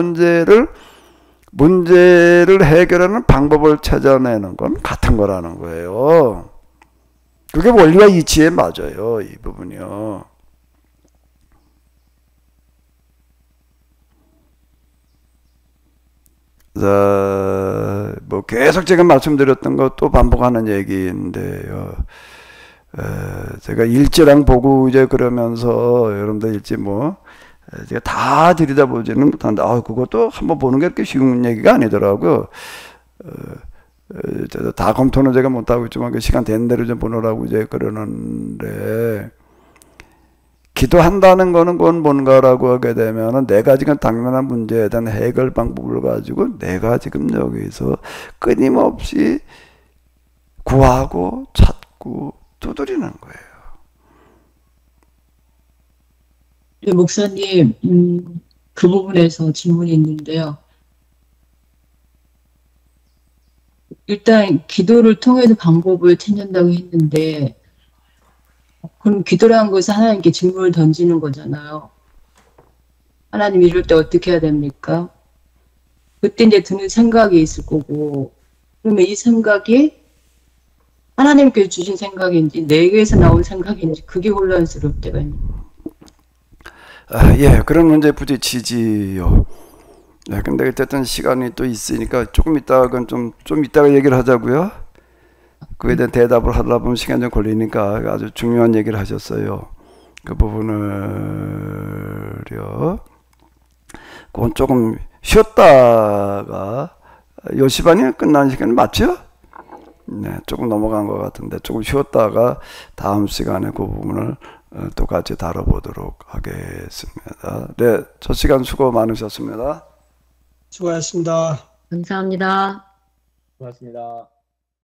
문제를 해결하는 방법을 찾아내는 건 같은 거라는 거예요. 그게 원리와 이치에 맞아요, 이 부분이요. 뭐 계속 제가 말씀드렸던 것도 반복하는 얘기인데요. 제가 일지랑 보고 이제 그러면서 여러분들 일지 제가 다 들여다보지는 못한다. 그것도 한번 보는 게 그렇게 쉬운 얘기가 아니더라고요. 다 검토는 제가 못하고 있지만 그 시간 된 대로 좀 보느라고 이제 그러는데, 기도한다는 거는 그건 뭔가라고 하게 되면은 내가 지금 당면한 문제에 대한 해결 방법을 가지고 내가 지금 여기서 끊임없이 구하고 찾고 두드리는 거예요. 네, 목사님, 그 부분에서 질문이 있는데요. 일단 기도를 통해서 방법을 찾는다고 했는데, 그럼 기도라는 것은 하나님께 질문을 던지는 거잖아요. 하나님 이럴 때 어떻게 해야 됩니까? 그때 이제 드는 생각이 있을 거고, 그러면 이 생각이 하나님께서 주신 생각인지 내게서 나온 생각인지 그게 혼란스러울 때가 있는 거예요. 예, 그런 문제에 부딪히지요. 네, 근데 어쨌든 시간이 또 있으니까 조금 이따가 좀 이따가 얘기를 하자고요. 그에 대한 대답을 하다 보면 시간이 좀 걸리니까 아주 중요한 얘기를 하셨어요. 그 부분을요. 그건 조금 쉬었다가 10시 반이면 끝나는 시간 맞죠? 네, 조금 넘어간 것 같은데 조금 쉬었다가 다음 시간에 그 부분을 또 같이 다뤄보도록 하겠습니다. 네, 첫 시간 수고 많으셨습니다. 수고하셨습니다. 감사합니다. 고맙습니다.